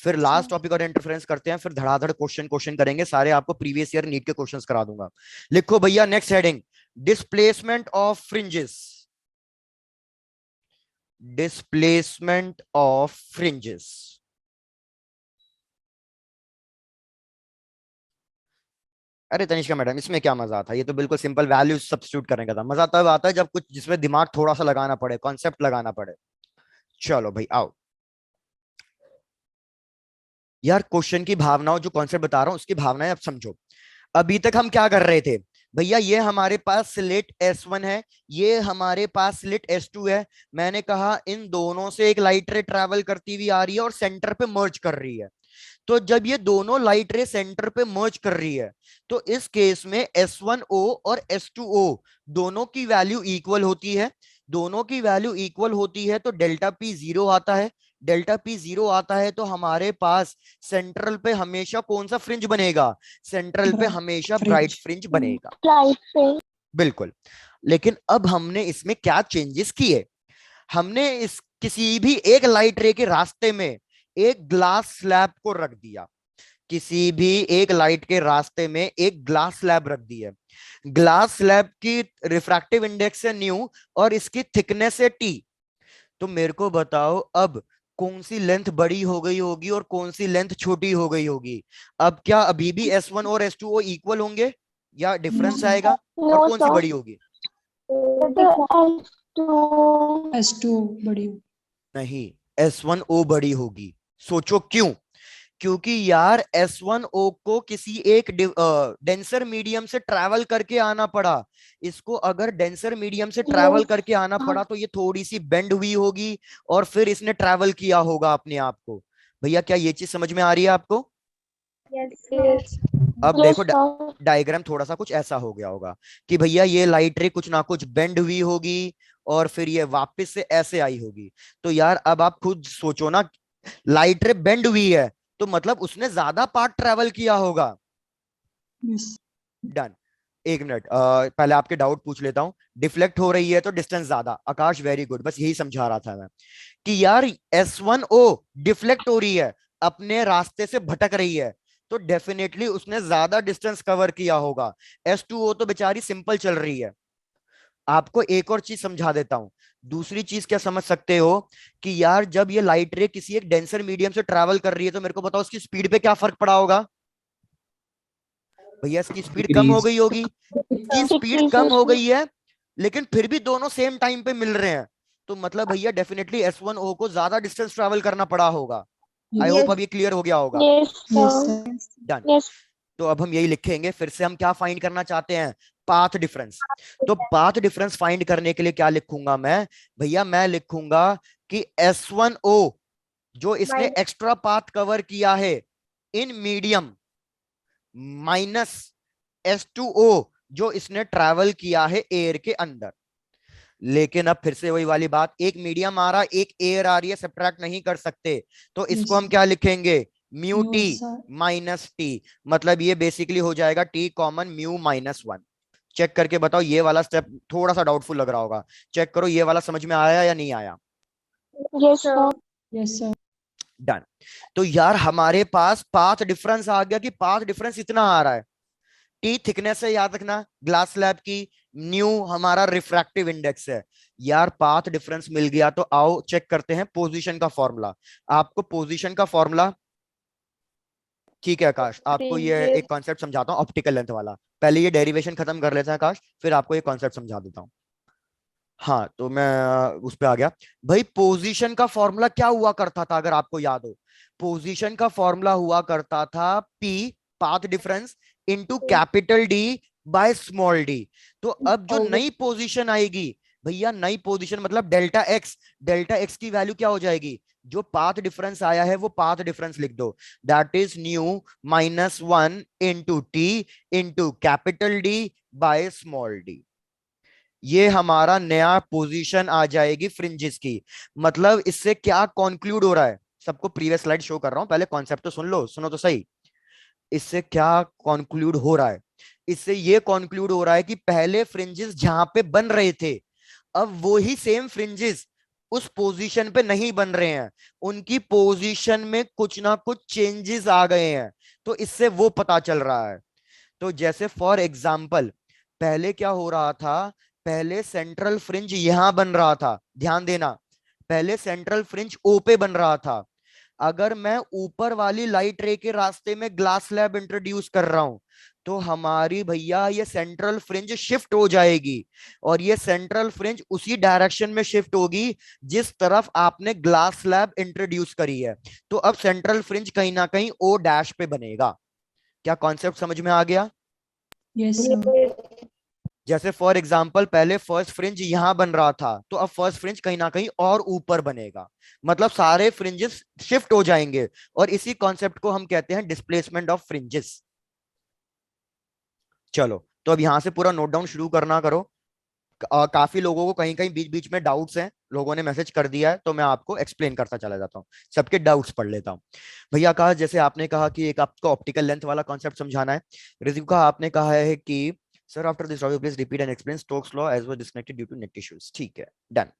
फिर लास्ट टॉपिक और इंटरफेरेंस करते हैं, फिर धड़ाधड़ क्वेश्चन क्वेश्चन करेंगे, सारे आपको प्रीवियस ईयर नीट के क्वेश्चंस करा दूंगा। लिखो भैया next heading, displacement of fringes. Displacement of fringes. अरे तनिष्का मैडम, इसमें क्या मजा आता है? ये तो बिल्कुल सिंपल वैल्यूज सब्स्टिट्यूट करने का था। मजा तब आता है जब कुछ जिसमें दिमाग थोड़ा सा लगाना पड़े, कॉन्सेप्ट लगाना पड़े। चलो भाई आओ। यार क्वेश्चन की भावनाओं, जो कॉन्सेप्ट बता रहा हूं उसकी भावनाएं अब समझो। अभी तक हम क्या कर रहे थे भैया, ये हमारे पास स्लिट S1 है, ये हमारे पास स्लिट S2 है। मैंने कहा इन दोनों से एक लाइट रे ट्रैवल करती हुई आ रही है और सेंटर पे मर्ज कर रही है। तो जब ये दोनों लाइट रे सेंटर पे मर्ज कर रही है, तो इस केस में S1O और S2O दोनों की वैल्यू इक्वल होती है। दोनों की वैल्यू इक्वल होती है तो डेल्टा पी 0 आता है। डेल्टा पी 0 आता है तो हमारे पास सेंट्रल पे हमेशा कौन सा फ्रिंज बनेगा? सेंट्रल पे हमेशा ब्राइट फ्रिंज। फ्रिंज बनेगा। राइट से। बिल्कुल। लेकिन अब हमने इसमें क्या चेंजेस किए? हमने इस किसी भी एक लाइट रे के रास्ते में एक ग्लास स्लैब को रख दिया। किसी भी एक लाइट के रास्ते में एक ग्लास स्लैब रख दी है। ग्लास स्लैब की रिफ्रैक्टिव इंडेक्स है न्यू और इसकी थिकनेस है टी। तो मेरे को बताओ अब कौन सी लेंथ बड़ी हो गई होगी और कौन सी लेंथ छोटी हो गई होगी? अब क्या अभी भी S1 और S2O इक्वल होंगे? या डिफरेंस sir. आएगा, और No, कौन सी sir. बड़ी होगी? S2. S2 बड़ी नहीं, S1O बड़ी होगी। सोचो क्यों? क्योंकि यार S1O को किसी एक डेंसर मीडियम से ट्रैवल करके आना पड़ा। इसको अगर डेंसर मीडियम से ट्रैवल Yes. करके आना पड़ा तो ये थोड़ी सी बेंड हुई होगी, और फिर इसने ट्रैवल किया होगा अपने आप को। भैया क्या ये चीज समझ में आ रही है आपको? Yes. अब Yes, देखो sir. डायग्राम थोड़ा सा कुछ ऐसा हो गया होगा कि भैया ये लाइट रे कुछ ना कुछ बेंड हुई होगी, और फिर ये वापस से ऐसे आई होगी। तो यार अब आप खुद सोचो ना, लाइट रे बेंड हुई है तो मतलब उसने ज्यादा पार्ट ट्रेवल किया होगा। yes. डन। एक मिनट, पहले आपके डाउट पूछ लेता हूं। डिफ्लेक्ट हो रही है तो डिस्टेंस ज्यादा, आकाश वेरी गुड, बस यही समझा रहा था मैं कि यार S1O डिफ्लेक्ट हो रही है, अपने रास्ते से भटक रही है, तो डेफिनेटली उसने ज्यादा डिस्टेंस कवर किया होगा। S2O तो बेचारी सिंपल चल रही है। आपको एक और चीज समझा देता हूं। दूसरी चीज क्या समझ सकते हो कि यार जब ये लाइट रे किसी एक डेंसर मीडियम से ट्रैवल कर रही है तो मेरे को बताओ उसकी स्पीड पे क्या फर्क पड़ा होगा? भैया इसकी स्पीड कम हो Decrease. गई होगी। इसकी स्पीड कम हो Decreases. गई है, लेकिन फिर भी दोनों सेम टाइम पे मिल रहे हैं, तो मतलब भैया डेफिनेटली S1O को ज्यादा डिस्टेंस ट्रैवल करना पड़ा होगा। आई Yes. Hope Yes. अब ये क्लियर हो गया होगा। Yes, Yes, sir. sir. Done. Yes. तो अब हम यही लिखेंगे, फिर से हम क्या फाइंड करना चाहते हैं? Path difference. तो पाथ डिफरेंस फाइंड करने के लिए क्या लिखूंगा मैं? भैया मैं लिखूंगा कि S1O जो इसने एक्स्ट्रा पाथ कवर किया है इन मीडियम, माइनस S2O जो इसने ट्रैवल किया है एयर के अंदर। लेकिन अब फिर से वही वाली बात, एक मीडियम आ रहा, एक एयर आ रही है, सब्ट्रैक्ट नहीं कर सकते, तो इसको Yes. हम क्या लिखेंगे? Mu Mu t sir. Minus t. मतलब ये बेसिकली हो जाएगा t common mu minus one. Check करके बताओ, ये वाला स्टेप थोड़ा सा डाउटफुल लग रहा होगा, चेक करो ये वाला समझ में आया या नहीं आया? Yes, sir. Yes, sir. Done. तो यार हमारे पास पाथ डिफरेंस आ गया कि पाथ डिफरेंस इतना आ रहा है। टी थिकनेस है, याद रखना ग्लास स्लैब की। न्यू हमारा रिफ्रैक्टिव इंडेक्स है। यार पाथ डिफरेंस मिल गया, तो आओ चेक करते हैं पोजीशन का फॉर्मूला। आपको पोजीशन का फॉर्मूला, ठीक है आकाश, आपको ये एक कॉन्सेप्ट समझाता हूँ ऑप्टिकल लेंथ वाला। पहले ये डेरिवेशन खत्म कर लेते हैं आकाश, फिर आपको ये कॉन्सेप्ट समझा देता हूँ। हाँ तो मैं उस पे आ गया। भाई पोजीशन का फॉर्मूला क्या हुआ करता था अगर आपको याद हो? पोजीशन का फॉर्मूला हुआ करता था P, path difference, into capital D by small D. तो अब जो नई पोजीशन आएगी, भैया नई पोजीशन मतलब डेल्टा एक्स, डेल्टा एक्स की वैल्यू क्या हो जाएगी? जो पाथ डिफरेंस आया है वो पाथ डिफरेंस लिख दो, that is new minus one into T into capital D by small D. ये हमारा नया पोजीशन आ जाएगी फ्रिंजेस की। मतलब इससे क्या कॉन्क्लूड हो रहा है? सबको प्रीवियस स्लाइड शो कर रहा हूं, पहले कॉन्सेप्ट तो सुन लो, सुनो तो सही। इससे क्या कॉन्क्लूड हो रहा है? इससे ये कॉन्क्लूड हो रहा है कि पहले फ्रिंजेस जहां पे बन रहे थे, अब वो ही सेम फ्रिंजेस उस पोजीशन पे नहीं बन रहे हैं, उनकी पोजीशन में कुछ ना कुछ चेंजेस आ गए हैं। तो इससे वो पता चल रहा है। तो जैसे फॉर एग्जाम्पल, पहले क्या हो रहा था? पहले सेंट्रल फ्रिंज यहां बन रहा था, ध्यान देना, पहले सेंट्रल फ्रिंज ओ पे बन रहा था। अगर मैं ऊपर वाली लाइट रे के रास्ते में ग्लास स्लैब इंट्रोड्यूस कर रहा हूं, तो हमारी भैया ये सेंट्रल फ्रिंज शिफ्ट हो जाएगी, और ये सेंट्रल फ्रिंज उसी डायरेक्शन में शिफ्ट होगी जिस तरफ आपने ग्लास स्लैब इंट्रोड्यूस करी है। तो अब सेंट्रल फ्रिंज कहीं ना कहीं ओ डैश पे बनेगा। क्या कॉन्सेप्ट समझ में आ गया? Yes, sir. जैसे फॉर एग्जाम्पल पहले फर्स्ट फ्रिंज यहां बन रहा था, तो अब फर्स्ट फ्रिंज कहीं ना कहीं और ऊपर बनेगा, मतलब सारे फ्रिंजेस शिफ्ट हो जाएंगे, और इसी कॉन्सेप्ट को हम कहते हैं डिस्प्लेसमेंट ऑफ फ्रिंजेस। चलो तो अब यहां से पूरा नोट डाउन शुरू करना करो। काफी लोगों को कहीं कहीं बीच बीच में डाउट्स हैं, लोगों ने मैसेज कर दिया है, तो मैं आपको एक्सप्लेन करता चला जाता हूँ, सबके डाउट्स पढ़ लेता हूँ। भैया कहा, जैसे आपने कहा कि एक आपको ऑप्टिकल लेंथ वाला कॉन्सेप्ट समझाना है। रिज्यू का आपने कहा है कि sir after this please repeat and explain Stokes law as was disconnected due to net issues. ठीक है, डन।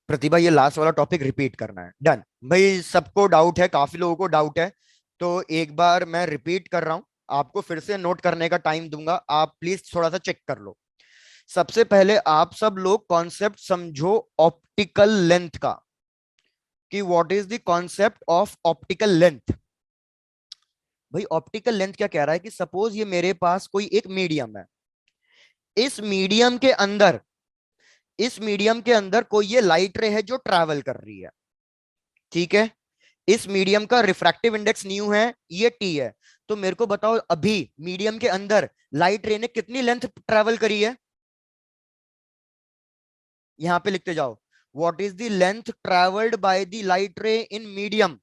प्रतिभा ये लास्ट वाला टॉपिक रिपीट करना है, डन। भाई सबको डाउट है, काफी लोगों को डाउट है, तो एक बार मैं रिपीट कर रहा हूं, आपको फिर से नोट करने का टाइम दूंगा, आप प्लीज थोड़ा सा चेक कर लो। सबसे पहले आप सब लोग कॉन्सेप्ट समझो ऑप्टिकल लेंथ का, कि what is the concept of optical length. भाई ऑप्टिकल लेंथ क्या कह रहा है कि सपोज ये मेरे पास कोई एक मीडियम है, इस मीडियम के अंदर, इस मीडियम के अंदर कोई ये लाइट रे है जो ट्रैवल कर रही है, ठीक है। इस मीडियम का रिफ्रैक्टिव इंडेक्स न्यू है, ये टी है। तो मेरे को बताओ अभी मीडियम के अंदर लाइट रे ने कितनी लेंथ ट्रैवल करी है, यहां पे लिखते जाओ। What is the length travelled by the light रे इन मीडियम।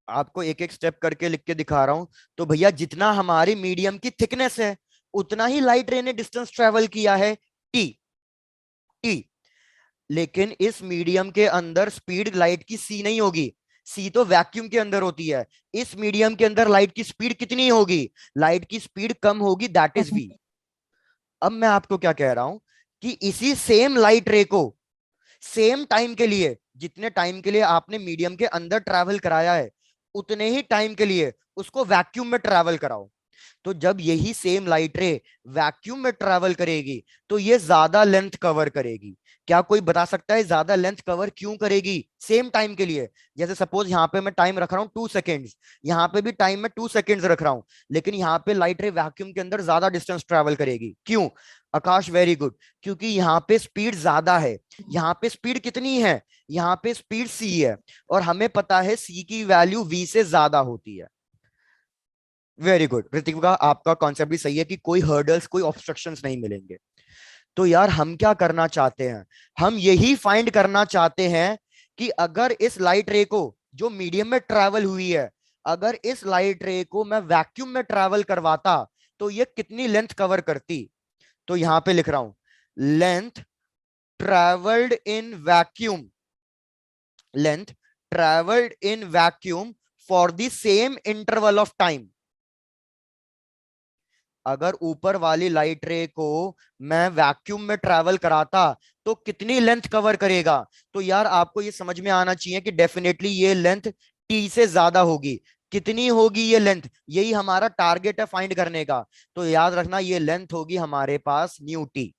आपको एक एक स्टेप करके लिख के दिखा रहा हूं। तो भैया जितना हमारी मीडियम की थिकनेस है, उतना ही लाइट रे ने डिस्टेंस ट्रेवल किया है, टी। टी। लेकिन इस मीडियम के अंदर स्पीड लाइट की सी नहीं होगी, सी तो वैक्यूम के अंदर होती है। इस मीडियम के अंदर लाइट की स्पीड कितनी होगी, लाइट की स्पीड कम होगी, दैट इज वी। अब मैं आपको क्या कह रहा हूं कि इसी सेम लाइट रे को सेम टाइम के लिए, जितने टाइम के लिए आपने मीडियम के अंदर ट्रैवल कराया है, उतने ही टाइम के लिए उसको वैक्यूम में ट्रैवल कराओ। तो जब यही सेम लाइट रे वैक्यूम में ट्रैवल करेगी, तो ये ज्यादा लेंथ कवर करेगी। क्या कोई बता सकता है ज्यादा लेंथ कवर क्यों करेगी सेम टाइम के लिए? जैसे सपोज यहाँ पे मैं टाइम रख रहा हूँ 2 सेकेंड्स, यहाँ पे भी टाइम में 2 सेकेंड्स रख रहा हूँ, लेकिन यहाँ पे लाइट रे वैक्यूम के अंदर ज्यादा डिस्टेंस ट्रैवल करेगी, क्यों? आकाश वेरी गुड, क्योंकि यहाँ पे स्पीड ज्यादा है। यहाँ पे स्पीड कितनी है, यहाँ पे स्पीड सी है, और हमें पता है सी की वैल्यू वी से ज्यादा होती है। वेरी गुड ऋतिका, आपका कॉन्सेप्ट भी सही है कि कोई हर्डल्स, कोई ऑब्स्ट्रक्शंस नहीं मिलेंगे। तो यार हम क्या करना चाहते हैं, हम यही फाइंड करना चाहते हैं कि अगर इस लाइट रे को, जो मीडियम में ट्रैवल हुई है, अगर इस लाइट रे को मैं वैक्यूम में ट्रैवल करवाता, तो ये कितनी लेंथ कवर करती। तो यहां पे लिख रहा हूं, length travelled in vacuum, length travelled in vacuum for the same interval of time. अगर ऊपर वाली लाइट रे को मैं वैक्यूम में ट्रैवल कराता, तो कितनी लेंथ कवर करेगा? तो यार आपको ये समझ में आना चाहिए कि डेफिनेटली ये लेंथ टी से ज्यादा होगी। कितनी होगी ये लेंथ, यही हमारा टारगेट है फाइंड करने का। तो याद रखना ये लेंथ होगी हमारे पास mu T,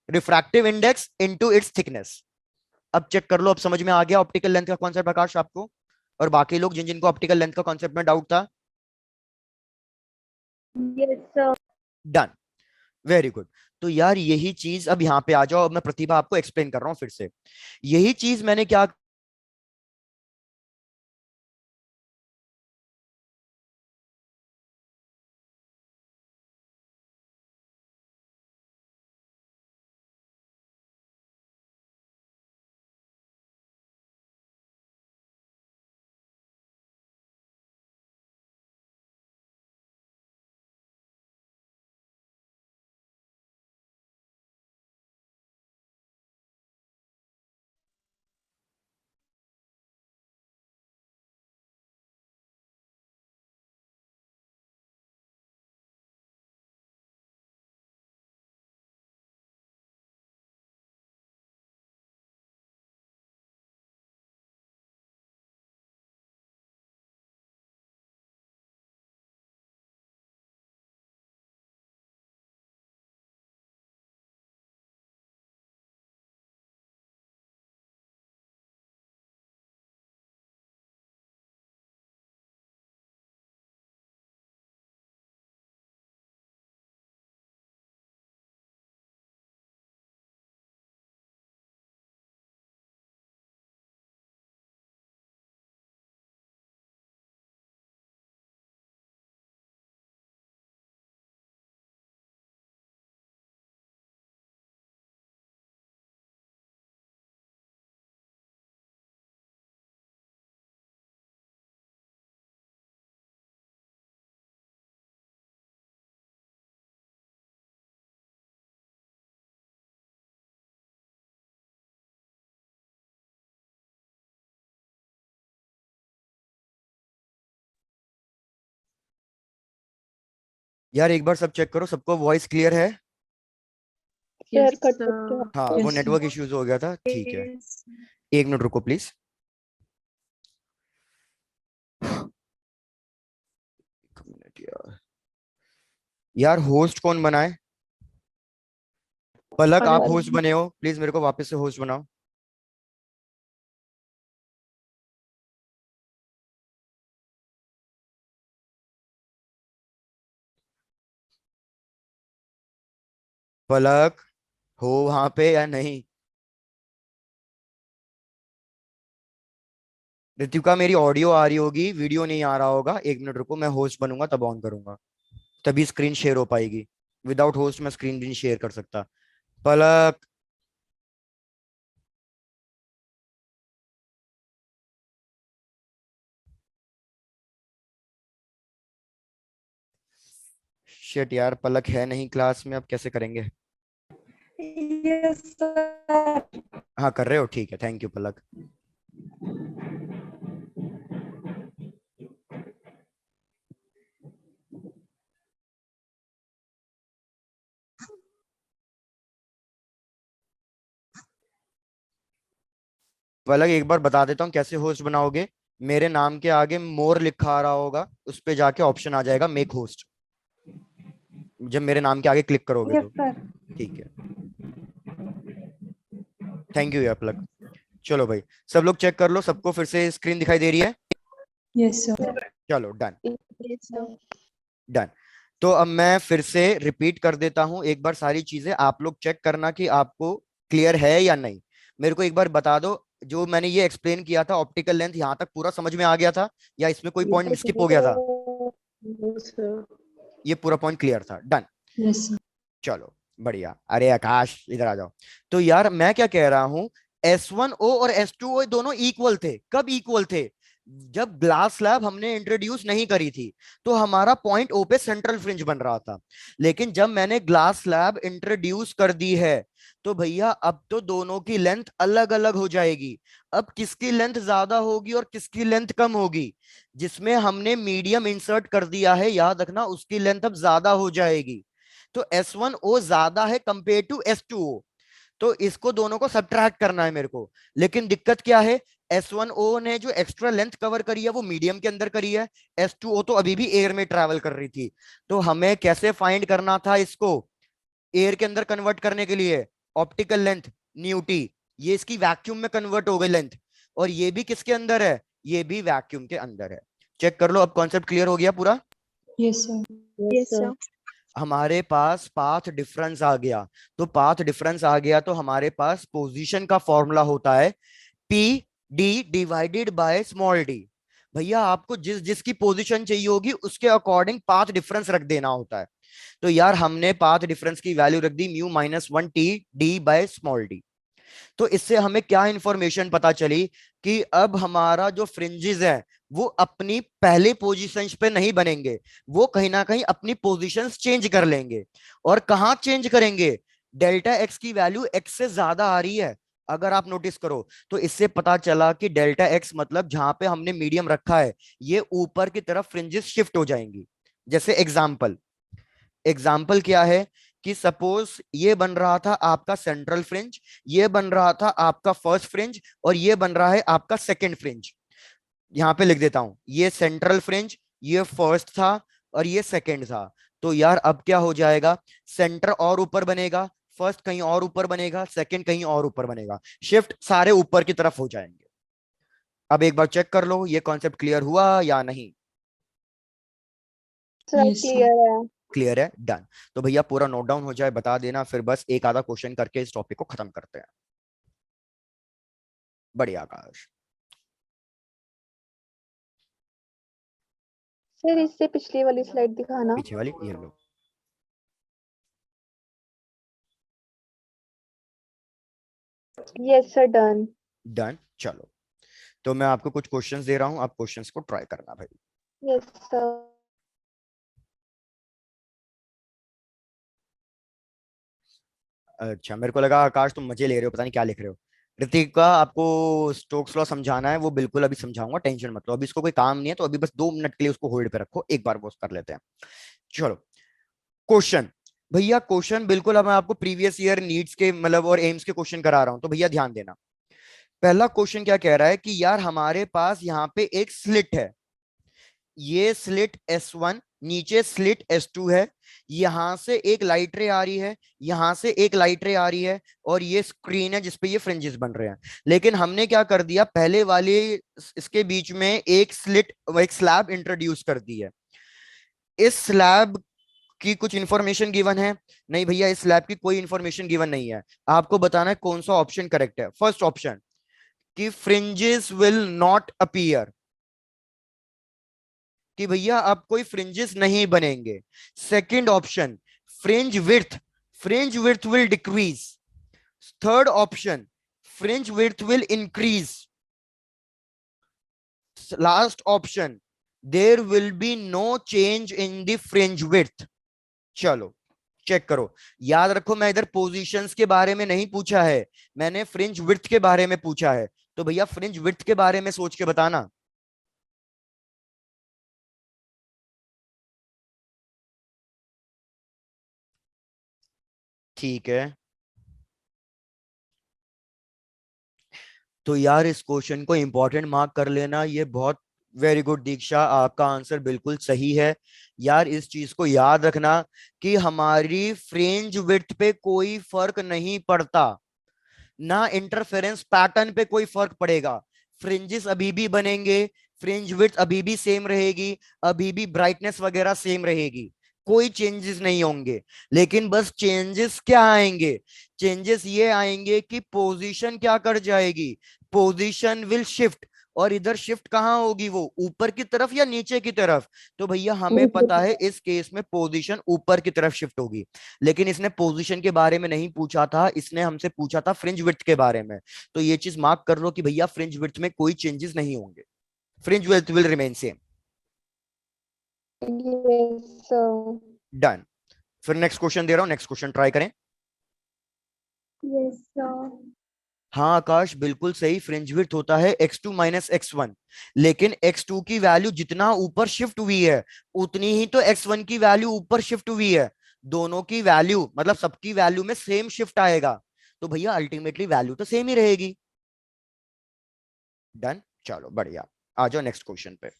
refractive index into its thickness. अब चेक कर लो, अब समझ में आ गया ऑप्टिकल लेंथ का कॉन्सेप्ट प्रकाश आपको, और बाकी लोग जिन जिनको ऑप्टिकल लेंथ का कॉन्सेप्ट में डाउट था? Yes, sir. Done, very good. तो यार यही चीज, अब यहाँ पे आ जाओ, अब मैं प्रतिभा आपको एक्सप्लेन कर रहा हूँ फिर से। यही चीज मैंने क्या, यार एक बार सब चेक करो, सबको वॉइस क्लियर है? सर कट सकते हैं। हाँ वो Yes, sir. नेटवर्क इश्यूज हो गया था, ठीक है। एक मिनट रुको प्लीज। एक मिनट यार, यार होस्ट कौन बनाए? पलक आप और होस्ट बने हो, प्लीज मेरे को वापस से होस्ट बनाओ। पलक हो वहां पे या नहीं? ऋतिका मेरी ऑडियो आ रही होगी, वीडियो नहीं आ रहा होगा। एक मिनट रुको, मैं होस्ट बनूंगा तब ऑन करूंगा, तभी स्क्रीन शेयर हो पाएगी। विदाउट होस्ट मैं स्क्रीन भी नहीं शेयर कर सकता। पलक शिट यार, पलक है नहीं क्लास में, अब कैसे करेंगे? Yes sir. हाँ कर रहे हो, ठीक है, थैंक यू पलक। पलक एक बार बता देता हूँ कैसे होस्ट बनाओगे। मेरे नाम के आगे मोर लिखा आ रहा होगा, उस पे जाके ऑप्शन आ जाएगा मेक होस्ट, जब मेरे नाम के आगे क्लिक करोगे यस तो। सर। ठीक है, थैंक यू यार पलक। चलो भाई, सब लोग चेक कर लो, सबको फिर से स्क्रीन दिखाई दे रही है? Yes, sir. चलो डन। Yes sir. डन। तो अब मैं फिर से रिपीट कर देता हूं एक बार सारी चीजें, आप लोग चेक करना कि आपको क्लियर है या नहीं। मेरे को एक बार बता दो, जो मैंने ये एक्सप्लेन किया था ऑप्टिकल लेंथ, यहां तक पूरा समझ में आ गया था या इसमें कोई पॉइंट स्किप हो गया था? ये पूरा पॉइंट क्लियर था, डन। Yes, sir. चलो बढ़िया। अरे आकाश इधर आ जाओ। तो यार मैं क्या कह रहा हूं, S1O और S2O दोनों इक्वल थे। कब इक्वल थे? जब ग्लास स्लैब हमने इंट्रोड्यूस नहीं करी थी, तो हमारा पॉइंट O पे सेंट्रल फ्रिंज बन रहा था। लेकिन जब मैंने ग्लास स्लैब इंट्रोड्यूस कर दी है, तो भैया अब तो दोनों की लेंथ अलग अलग हो जाएगी। अब किसकी लेंथ ज्यादा होगी और किसकी लेंथ कम होगी? जिसमें हमने मीडियम इंसर्ट कर दिया है, याद रखना, उसकी लेंथ अब ज्यादा हो जाएगी। तो S1O ज्यादा है कंपेयर टू S2O, तो इसको दोनों को सब्ट्रैक्ट करना है मेरे को। लेकिन दिक्कत क्या है, S1O ने जो एक्स्ट्रा लेंथ कवर करी है वो मीडियम के अंदर करी है, S2O तो अभी भी एयर में ट्रैवल कर रही थी। तो हमें कैसे फाइंड करना था इसको एयर के अंदर कन्वर्ट करने के लिए? ऑप्टिकल लेंथ न्यूटी, ये इसकी वैक्यूम में कन्वर्ट हो गई लेंथ, और ये भी किसके अंदर है? ये भी वैक्यूम के अंदर है। चेक कर लो, अब कॉन्सेप्ट क्लियर हो गया पूरा? Yes, sir. Yes sir. हमारे पास पाथ डिफरेंस आ गया। तो पाथ डिफरेंस आ गया तो हमारे पास पोजीशन का फॉर्मूला होता है P D divided by small D. भैया आपको जिस जिसकी पोजीशन चाहिए होगी उसके अकॉर्डिंग पाथ डिफरेंस रख देना होता है। तो यार हमने पाथ डिफरेंस की वैल्यू रख दी μ-1 t d/small d। तो इससे हमें क्या इंफॉर्मेशन पता चली कि अब हमारा जो फ्रिंजेस है वो अपनी पहले पोजीशंस पे नहीं बनेंगे, वो कहीं ना कहीं अपनी पोजीशंस चेंज कर लेंगे। और कहाँ चेंज करेंगे? डेल्टा एक्स की वैल्यू एक्स से ज्यादा आ रही है, अगर आप नोटिस करो। तो इससे पता चला कि डेल्टा एक्स मतलब जहां पे हमने मीडियम रखा है, ये ऊपर की तरफ फ्रिंजेस शिफ्ट हो जाएंगी। जैसे एग्जाम्पल, एग्जाम्पल क्या है कि सपोज ये बन रहा था आपका सेंट्रल फ्रिंज, ये बन रहा था आपका फर्स्ट फ्रिंज, और ये बन रहा है आपका सेकंड फ्रिंज। यहां पे लिख देता हूं, ये सेंट्रल फ्रिंज, ये फर्स्ट था और ये सेकंड था। तो यार अब क्या हो जाएगा, सेंटर और ऊपर बनेगा, फर्स्ट कहीं और ऊपर बनेगा, सेकंड कहीं और ऊपर बनेगा, शिफ्ट सारे ऊपर की तरफ हो जाएंगे। अब एक बार चेक कर लो ये कॉन्सेप्ट क्लियर हुआ या नहीं? Sir Yes, sir. क्लियर है। क्लियर है, डन। तो भैया पूरा नोट डाउन हो जाए बता देना, फिर बस एक आधा क्वेश्चन करके इस टॉपिक को खत्म करते हैं। बढ़िया आकाश। सर इससे पिछली वाली स्लाइड दिखाना। पीछे वाली ये लो। Yes sir done. डन। चलो, तो मैं आपको कुछ क्वेश्चंस दे रहा हूं, आप क्वेश्चंस को ट्राई करना भाई। Yes sir. अच्छा, मेरे को लगा आकाश तुम मजे ले रहे हो, पता नहीं क्या लिख रहे हो। ऋतिका आपको स्टोक्स लॉ समझाना है, वो बिल्कुल अभी समझाऊंगा, टेंशन मत लो। अभी इसको कोई काम नहीं है, तो अभी बस 2 मिनट के लिए उसको होल्ड पे रखो, एक बार वो कर लेते हैं। चलो क्वेश्चन, भैया क्वेश्चन बिल्कुल अब मैं आपको प्रीवियस ईयर नीट्स के मतलब और एम्स के क्वेश्चन करा रहा हूं, तो भैया ध्यान देना। पहला क्वेश्चन क्या कह रहा है कि यार हमारे पास यहाँ पे एक स्लिट है, ये स्लिट S1, नीचे स्लिट S2 है, यहां से एक लाइट रे आ रही है, यहां से एक लाइट रे आ रही है, और ये स्क्रीन है जिसपे ये फ्रिंजेस बन रहे हैं। लेकिन हमने क्या कर दिया, पहले वाले इसके बीच में एक स्लिट, एक स्लैब इंट्रोड्यूस कर दी है। इस स्लैब की कुछ इंफॉर्मेशन गिवन है? नहीं भैया, इस स्लैब की कोई इंफॉर्मेशन गिवन नहीं है। आपको बताना है कौन सा ऑप्शन करेक्ट है। फर्स्ट ऑप्शन कि फ्रिंजेस विल नॉट अपीयर, कि भैया अब कोई फ्रिंजेस नहीं बनेंगे। Second option, fringe width, fringe width will decrease. Third option, fringe width will increase. Last option, there will be no change in the fringe width. चलो check करो। याद रखो, मैं इधर पोजीशंस के बारे में नहीं पूछा है, मैंने फ्रिंज विड्थ के बारे में पूछा है। तो भैया फ्रिंज विड्थ के बारे में सोच के बताना। ठीक है, तो यार इस क्वेश्चन को इंपॉर्टेंट मार्क कर लेना, ये बहुत वेरी गुड दीक्षा, आपका आंसर बिल्कुल सही है। यार इस चीज को याद रखना कि हमारी फ्रिंज विड्थ पे कोई फर्क नहीं पड़ता, ना इंटरफेरेंस पैटर्न पे कोई फर्क पड़ेगा। फ्रिंजेस अभी भी बनेंगे, फ्रिंज विड्थ अभी भी सेम रहेगी, अभी भी ब्राइटनेस वगैरह सेम रहेगी, कोई चेंजेस नहीं होंगे। लेकिन बस चेंजेस क्या आएंगे, चेंजेस ये आएंगे कि पोजीशन क्या कर जाएगी, पोजीशन विल शिफ्ट। और इधर शिफ्ट कहाँ होगी, वो ऊपर की तरफ या नीचे की तरफ? तो भैया हमें पता है इस केस में पोजीशन ऊपर की तरफ शिफ्ट होगी। लेकिन इसने पोजीशन के बारे में नहीं पूछा था, इसने हमसे पूछा था फ्रिंज विड्थ के बारे में। तो ये चीज मार्क कर लो कि भैया फ्रिंज विड्थ में कोई चेंजेस नहीं होंगे, fringe width will remain same. Yes, sir. Done. फिर नेक्स्ट क्वेश्चन दे रहा हूं, नेक्स्ट क्वेश्चन ट्राई करें। Yes, sir. हाँ आकाश बिल्कुल सही, फ्रिंज विड्थ होता है x2 माइनस x1। लेकिन x2 की वैल्यू जितना ऊपर शिफ्ट हुई है, उतनी ही तो x1 की वैल्यू ऊपर शिफ्ट हुई है। दोनों की वैल्यू मतलब सबकी वैल्यू में सेम शिफ्ट आएगा, तो भैया अल्टीमेटली वैल्यू तो सेम ही रहेगी। डन, चलो बढ़िया। आ जाओ नेक्स्ट क्वेश्चन पे।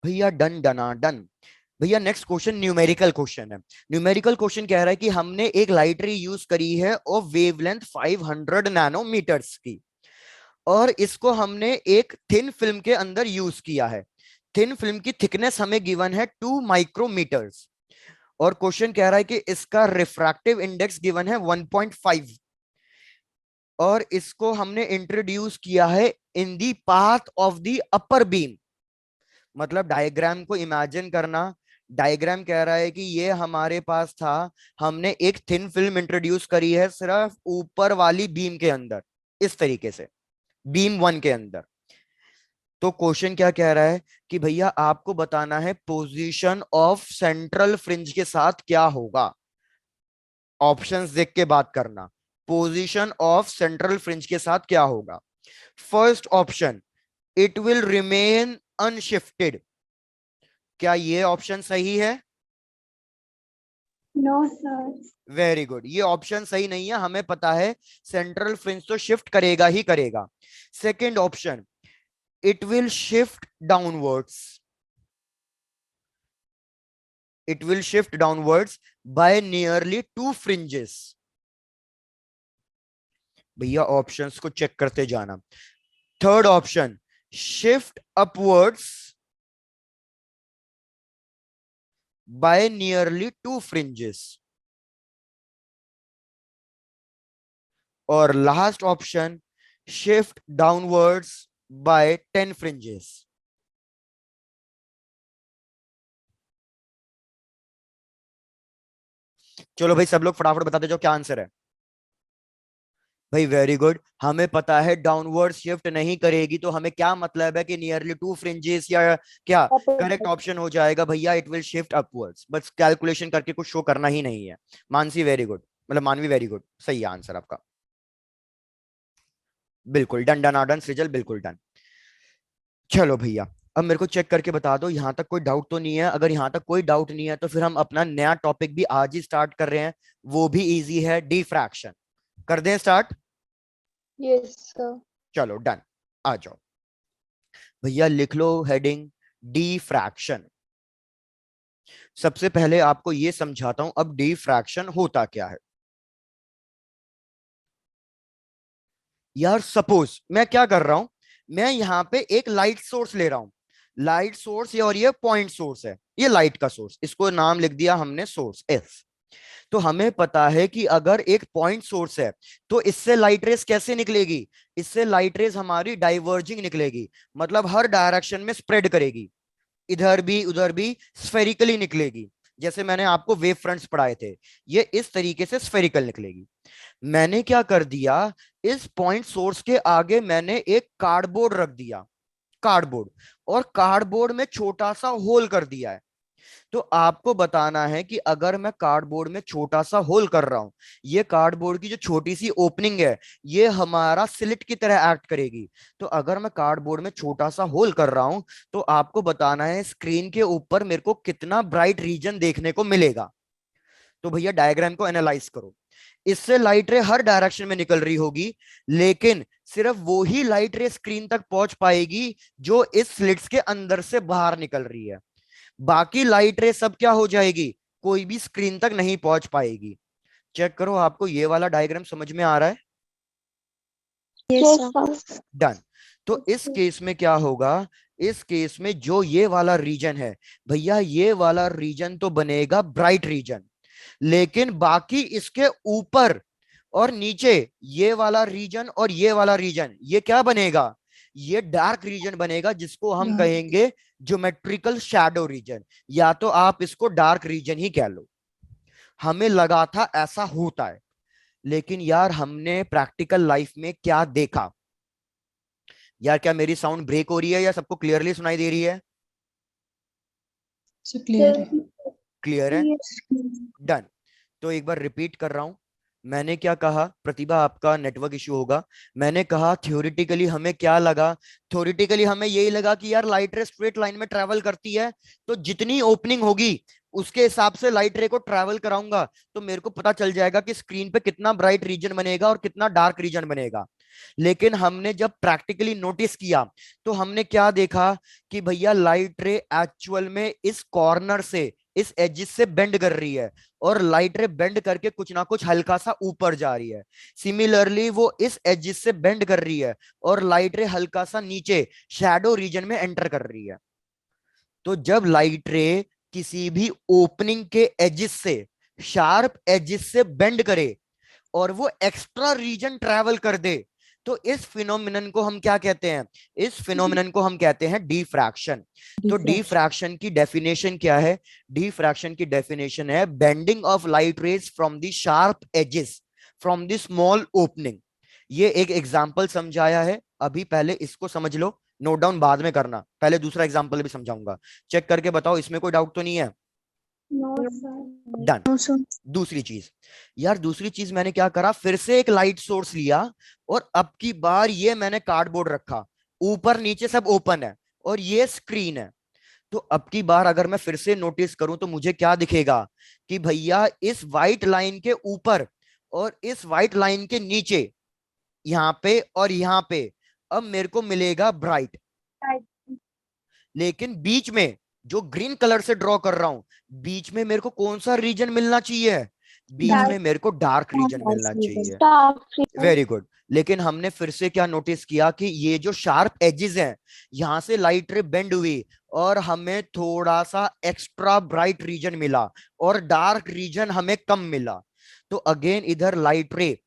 भैया डन डना डन। भैया नेक्स्ट क्वेश्चन न्यूमेरिकल क्वेश्चन है। न्यूमेरिकल क्वेश्चन कह रहा है कि हमने एक लाइट रे यूज करी है और वेवलेंथ 500 नैनोमीटर्स की, और इसको हमने एक थिन फिल्म के अंदर यूज किया है। थिन फिल्म की थिकनेस हमें गिवन है 2 माइक्रोमीटर्स, और क्वेश्चन कह रहा है कि इसका रिफ्रैक्टिव इंडेक्स गिवन है 1.5, और इसको हमने इंट्रोड्यूस किया है in the path of the upper beam. मतलब डायग्राम को इमेजिन करना। डायग्राम कह रहा है कि ये हमारे पास था, हमने एक थिन फिल्म इंट्रोड्यूस करी है सिर्फ ऊपर वाली बीम के अंदर, इस तरीके से बीम वन के अंदर। तो क्वेश्चन क्या कह रहा है कि भैया आपको बताना है पोजीशन ऑफ सेंट्रल फ्रिंज के साथ क्या होगा। ऑप्शंस देख के बात करना, पोजीशन ऑफ सेंट्रल फ्रिंज के साथ क्या होगा। First option, it will remain unshifted. क्या ये ऑप्शन सही है? No, sir. वेरी गुड, ये ऑप्शन सही नहीं है, हमें पता है सेंट्रल फ्रिंज तो शिफ्ट करेगा ही करेगा। Second option, it will shift downwards, it will shift downwards by nearly 2 fringes. भैया ऑप्शंस को चेक करते जाना। Third option, shift upwards by nearly 2 fringes. और last option, shift downwards by 10 fringes. चलो भाई सब लोग फटाफट बताते जाओ क्या आंसर है। भाई वेरी गुड, हमें पता है डाउनवर्ड शिफ्ट नहीं करेगी, तो हमें क्या मतलब है कि नियरली 2 फ्रिंजेस या क्या करेक्ट Upward. ऑप्शन हो जाएगा भैया, इट विल शिफ्ट अपवर्ड्स। बस कैलकुलेशन करके कुछ शो करना ही नहीं है। मानसी वेरी गुड, मतलब मानवी वेरी गुड, सही है आंसर आपका। बिल्कुल डन डन डन सृजल, बिल्कुल डन। चलो भैया अब मेरे को चेक करके बता दो यहाँ तक कोई डाउट तो नहीं है। अगर यहाँ तक कोई डाउट नहीं है तो फिर हम अपना नया टॉपिक भी आज ही स्टार्ट कर रहे हैं, वो भी इजी है, डिफ्रैक्शन। कर दें स्टार्ट? Yes, sir. चलो डन, आ जाओ भैया, लिख लो हेडिंग डिफ्रैक्शन। सबसे पहले आपको ये समझाता हूं अब डिफ्रैक्शन होता क्या है। यार सपोज मैं क्या कर रहा हूं, मैं यहां पे एक लाइट सोर्स ले रहा हूं, लाइट सोर्स और ये पॉइंट सोर्स है, ये लाइट का सोर्स, इसको नाम लिख दिया हमने सोर्स एस। तो हमें पता है कि अगर एक पॉइंट सोर्स है तो इससे लाइट रेस कैसे निकलेगी, इससे लाइट रेस हमारी डाइवर्जिंग निकलेगी, मतलब हर डायरेक्शन में स्प्रेड करेगी, इधर भी उधर भी स्फेरिकली निकलेगी। जैसे मैंने आपको वेव फ्रंट्स पढ़ाए थे, ये इस तरीके से स्फेरिकल निकलेगी। मैंने क्या कर दिया, इस पॉइंट सोर्स के आगे मैंने एक कार्डबोर्ड रख दिया, कार्डबोर्ड, और कार्डबोर्ड में छोटा सा होल कर दिया है। तो आपको बताना है कि अगर मैं कार्डबोर्ड में छोटा सा होल कर रहा हूं, ये कार्डबोर्ड की जो छोटी सी ओपनिंग है ये हमारा स्लिट की तरह एक्ट करेगी। तो अगर मैं कार्डबोर्ड में छोटा सा होल कर रहा हूं तो आपको बताना है स्क्रीन के ऊपर मेरे को कितना ब्राइट रीजन देखने को मिलेगा। तो भैया डायग्राम को एनालाइज करो, इससे लाइट रे हर डायरेक्शन में निकल रही होगी, लेकिन सिर्फ वो ही लाइट रे स्क्रीन तक पहुंच पाएगी जो इस स्लिट्स के अंदर से बाहर निकल रही है। बाकी लाइट रे सब क्या हो जाएगी, कोई भी स्क्रीन तक नहीं पहुंच पाएगी। चेक करो, आपको ये वाला डायग्राम समझ में आ रहा है? Yes, Yes, sir. sir. Done. तो इस केस में क्या होगा, इस केस में जो ये वाला रीजन है भैया, ये वाला रीजन तो बनेगा ब्राइट रीजन, लेकिन बाकी इसके ऊपर और नीचे ये वाला रीजन और ये वाला रीजन ये क्या बनेगा, ये डार्क रीजन बनेगा, जिसको हम Dark. कहेंगे ज्योमेट्रिकल शैडो रीजन, या तो आप इसको डार्क रीजन ही कह लो। हमें लगा था ऐसा होता है, लेकिन यार हमने प्रैक्टिकल लाइफ में क्या देखा। यार क्या मेरी साउंड ब्रेक हो रही है या सबको क्लियरली सुनाई दे रही है? So clear है. क्लियर है? Yes. डन। तो एक बार रिपीट कर रहा हूं, मैंने क्या कहा, प्रतिभा आपका नेटवर्क इशू होगा। मैंने कहा थ्योरेटिकली हमें क्या लगा, थ्योरेटिकली हमें यही लगा कि यार लाइट रे स्ट्रेट लाइन में ट्रैवल करती है, तो जितनी ओपनिंग होगी उसके हिसाब से लाइट रे को ट्रैवल कराऊंगा तो मेरे को पता चल जाएगा कि स्क्रीन पे कितना ब्राइट रीजन बनेगा और कितना डार्क रीजन बनेगा। लेकिन हमने जब प्रैक्टिकली नोटिस किया तो हमने क्या देखा कि भैया लाइट रे एक्चुअल में इस कॉर्नर से, इस एजिस से बेंड कर रही है, और लाइट रे बेंड करके कुछ ना कुछ हल्का सा ऊपर जा रही है। सिमिलरली वो इस एजिस से बेंड कर रही है और लाइट रे हल्का सा नीचे शैडो रीजन में एंटर कर रही है। तो जब लाइट रे किसी भी ओपनिंग के एजिस से, शार्प एजिस से बेंड करे और वो एक्स्ट्रा रीजन ट्रैवल कर दे, तो इस फिनोमिनन को हम क्या कहते हैं, इस फिनोमिनन को हम कहते हैं डिफ्रैक्शन। तो Diffraction. डिफ्रैक्शन की डेफिनेशन क्या है, डिफ्रैक्शन की डेफिनेशन है bending of light rays from the sharp edges from the small opening. ये एक एग्जांपल समझाया है अभी, पहले इसको समझ लो, नोट डाउन बाद में करना, पहले दूसरा एग्जांपल भी समझाऊंगा। चेक करके बताओ इसमें कोई डाउट तो नहीं है? No, sir. Done. No, sir. दूसरी चीज, यार दूसरी चीज मैंने क्या करा, फिर से एक लाइट सोर्स लिया और अब की बार ये मैंने कार्डबोर्ड रखा, ऊपर नीचे सब ओपन है और ये स्क्रीन है। तो अब की बार अगर मैं फिर से नोटिस करूं तो मुझे क्या दिखेगा कि भैया इस व्हाइट लाइन के ऊपर और इस व्हाइट लाइन के नीचे, यहाँ पे और यहाँ पे, अब मेरे को मिलेगा ब्राइट, Right. लेकिन बीच में जो ग्रीन कलर से ड्रॉ कर रहा हूं, बीच में मेरे को कौन सा रीजन मिलना चाहिए, बीच Dark. में मेरे को डार्क रीजन Dark मिलना region. चाहिए। Dark region. Very good. लेकिन हमने फिर से क्या नोटिस किया कि ये जो शार्प एजेस हैं, यहां से लाइट रे बेंड हुई और हमें थोड़ा सा एक्स्ट्रा ब्राइट रीजन मिला और डार्क रीजन हमें कम मिला। तो अगेन इधर लाइट रे,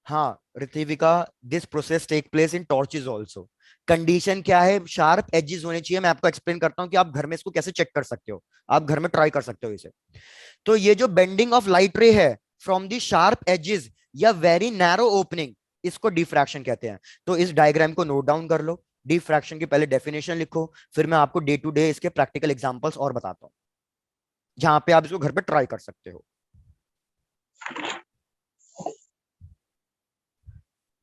हाँ Ritivika, this process take place in torches also. Condition क्या है, शार्प एजेस होने चाहिए। मैं आपको एक्सप्लेन करता हूं कि आप घर में इसको कैसे चेक कर सकते हो, आप घर में ट्राई कर सकते हो इसे। तो ये जो बेंडिंग ऑफ लाइट रे है फ्रॉम दी शार्प एजेस या वेरी नैरो ओपनिंग, इसको डिफ्रैक्शन कहते हैं। तो इस डायग्राम को नोट डाउन कर लो, डिफ्रैक्शन की पहले डेफिनेशन लिखो, फिर मैं आपको डे टू डे इसके प्रैक्टिकल एग्जांपल्स और बताता हूं जहां पे आप इसको घर पे ट्राई कर सकते हो।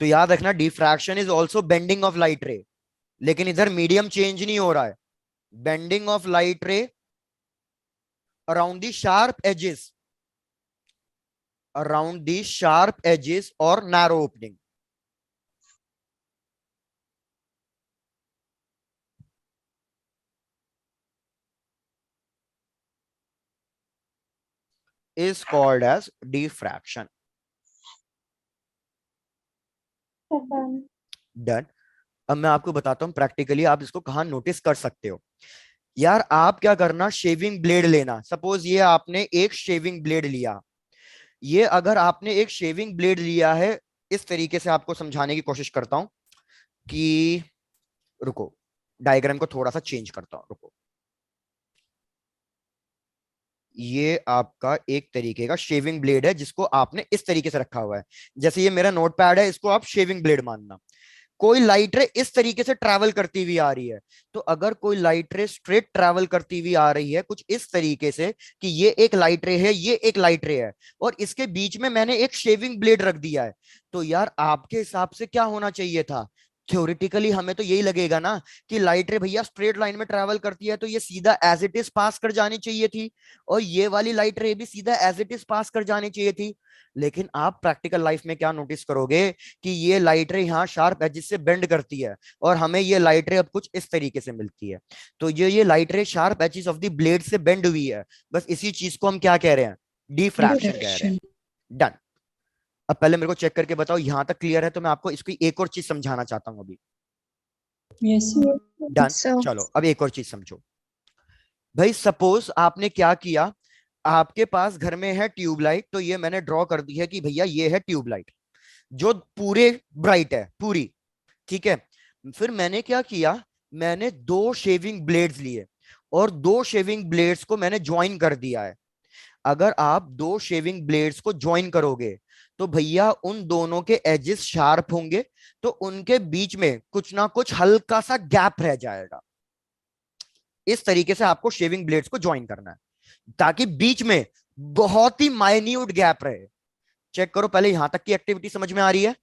तो याद रखना diffraction is also bending of light रे, लेकिन इधर मीडियम चेंज नहीं हो रहा है, bending of light ray around the sharp edges, around the sharp edges or narrow opening. Is called as diffraction. Done. Done. अब मैं आपको बताता हूं प्रैक्टिकली आप इसको कहां नोटिस कर सकते हो। यार आप क्या करना, शेविंग ब्लेड लेना। सपोज ये आपने एक शेविंग ब्लेड लिया, ये अगर आपने एक शेविंग ब्लेड लिया है, इस तरीके से आपको समझाने की कोशिश करता हूं कि, रुको डायग्राम को थोड़ा सा चेंज करता हूं, रुको। ये आपका एक तरीके का शेविंग ब्लेड है जिसको आपने इस तरीके से रखा हुआ है। जैसे ये मेरा नोटपैड है, इसको आप शेविंग ब्लेड मानना। कोई लाइट रे इस तरीके से ट्रैवल करती हुई आ रही है, तो अगर कोई लाइट रे स्ट्रेट ट्रैवल करती हुई आ रही है कुछ इस तरीके से कि ये एक लाइट रे है, ये एक लाइट रे है, और इसके बीच में मैंने एक शेविंग ब्लेड रख दिया है, तो यार आपके हिसाब से क्या होना चाहिए था? थ्योरेटिकली हमें तो यही लगेगा ना कि लाइट रे भैया स्ट्रेट लाइन में ट्रैवल करती है तो ये सीधा एज इट इज पास कर जानी चाहिए थी, और ये वाली लाइट रे भी सीधा एज इट इज पास कर जानी चाहिए थी। लेकिन आप प्रैक्टिकल लाइफ में क्या नोटिस करोगे कि ये लाइट रे यहाँ शार्प एजिस से बेंड करती है, और हमें ये लाइट रे अब कुछ इस तरीके से मिलती है। तो ये light ray sharp edges of the blade से बेंड हुई है, बस इसी चीज को हम क्या कह रहे हैं? डिफ्रैक्शन कह रहे हैं। डन। अब पहले मेरे को चेक करके बताओ यहां तक क्लियर है, तो मैं आपको इसकी एक और चीज समझाना चाहता हूं अभी। Yes. डन। So, चलो अब एक और चीज समझो। भाई सपोज आपने क्या किया, आपके पास घर में है ट्यूबलाइट, तो ये मैंने ड्रॉ कर दी है कि भैया ये है ट्यूबलाइट जो पूरे ब्राइट है पूरी, ठीक है। फिर मैंने क्या किया, मैंने दो शेविंग ब्लेड्स लिए और दो शेविंग ब्लेड्स को मैंने ज्वाइन कर दिया है। अगर आप दो शेविंग ब्लेड्स को ज्वाइन करोगे तो भैया उन दोनों के एजेस शार्प होंगे, तो उनके बीच में कुछ ना कुछ हल्का सा गैप रह जाएगा। इस तरीके से आपको शेविंग ब्लेड्स को ज्वाइन करना है ताकि बीच में बहुत ही माइन्यूट गैप रहे। चेक करो पहले यहां तक की एक्टिविटी समझ में आ रही है?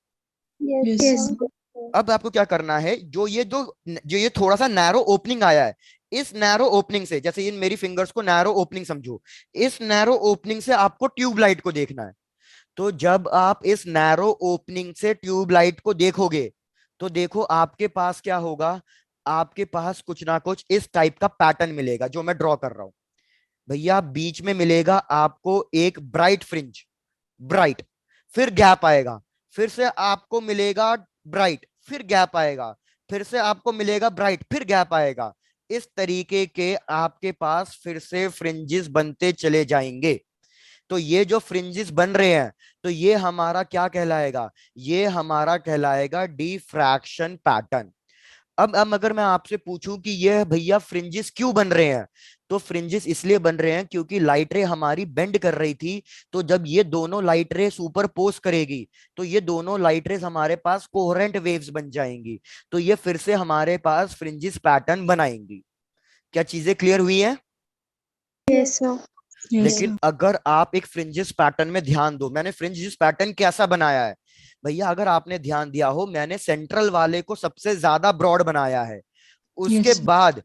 Yes. Yes. अब आपको क्या करना है, जो ये थोड़ा सा नैरो ओपनिंग आया है, इस नैरो ओपनिंग से, जैसे इन मेरी फिंगर्स को नैरो ओपनिंग समझो, इस नैरो ओपनिंग से आपको ट्यूबलाइट को देखना है। तो जब आप इस नैरो ओपनिंग से ट्यूबलाइट को देखोगे तो देखो आपके पास क्या होगा, आपके पास कुछ ना कुछ इस टाइप का पैटर्न मिलेगा जो मैं ड्रॉ कर रहा हूं। भैया बीच में मिलेगा आपको एक ब्राइट फ्रिंज, ब्राइट, फिर गैप आएगा, फिर से आपको मिलेगा ब्राइट, फिर गैप आएगा, फिर से आपको मिलेगा ब्राइट, फिर गैप आएगा। इस तरीके के आपके पास फिर से फ्रिंजेस बनते चले जाएंगे। तो ये जो फ्रिंजेस बन रहे हैं, तो ये हमारा क्या कहलाएगा? ये हमारा कहलाएगा डिफ्रैक्शन पैटर्न। अब अगर मैं आपसे पूछूं कि ये भैया फ्रिंजेस क्यों बन रहे हैं, तो फ्रिंजेस इसलिए बन रहे हैं क्योंकि लाइट रे हमारी बेंड कर रही थी, तो जब ये दोनों लाइट रे सुपरपोज करेगी तो ये दोनों लाइट रेस हमारे पास कोहेरेंट वेव्स बन जाएंगी, तो ये फिर से हमारे पास फ्रिंजेस पैटर्न बनाएंगी। क्या चीजें क्लियर हुई हैं? Yes. So, yes. लेकिन अगर आप एक फ्रिंजेस पैटर्न में ध्यान दो, मैंने फ्रिंजेस पैटर्न कैसा बनाया है भैया, अगर आपने ध्यान दिया हो, मैंने सेंट्रल वाले को सबसे ज्यादा ब्रॉड बनाया है। उसके Yes. बाद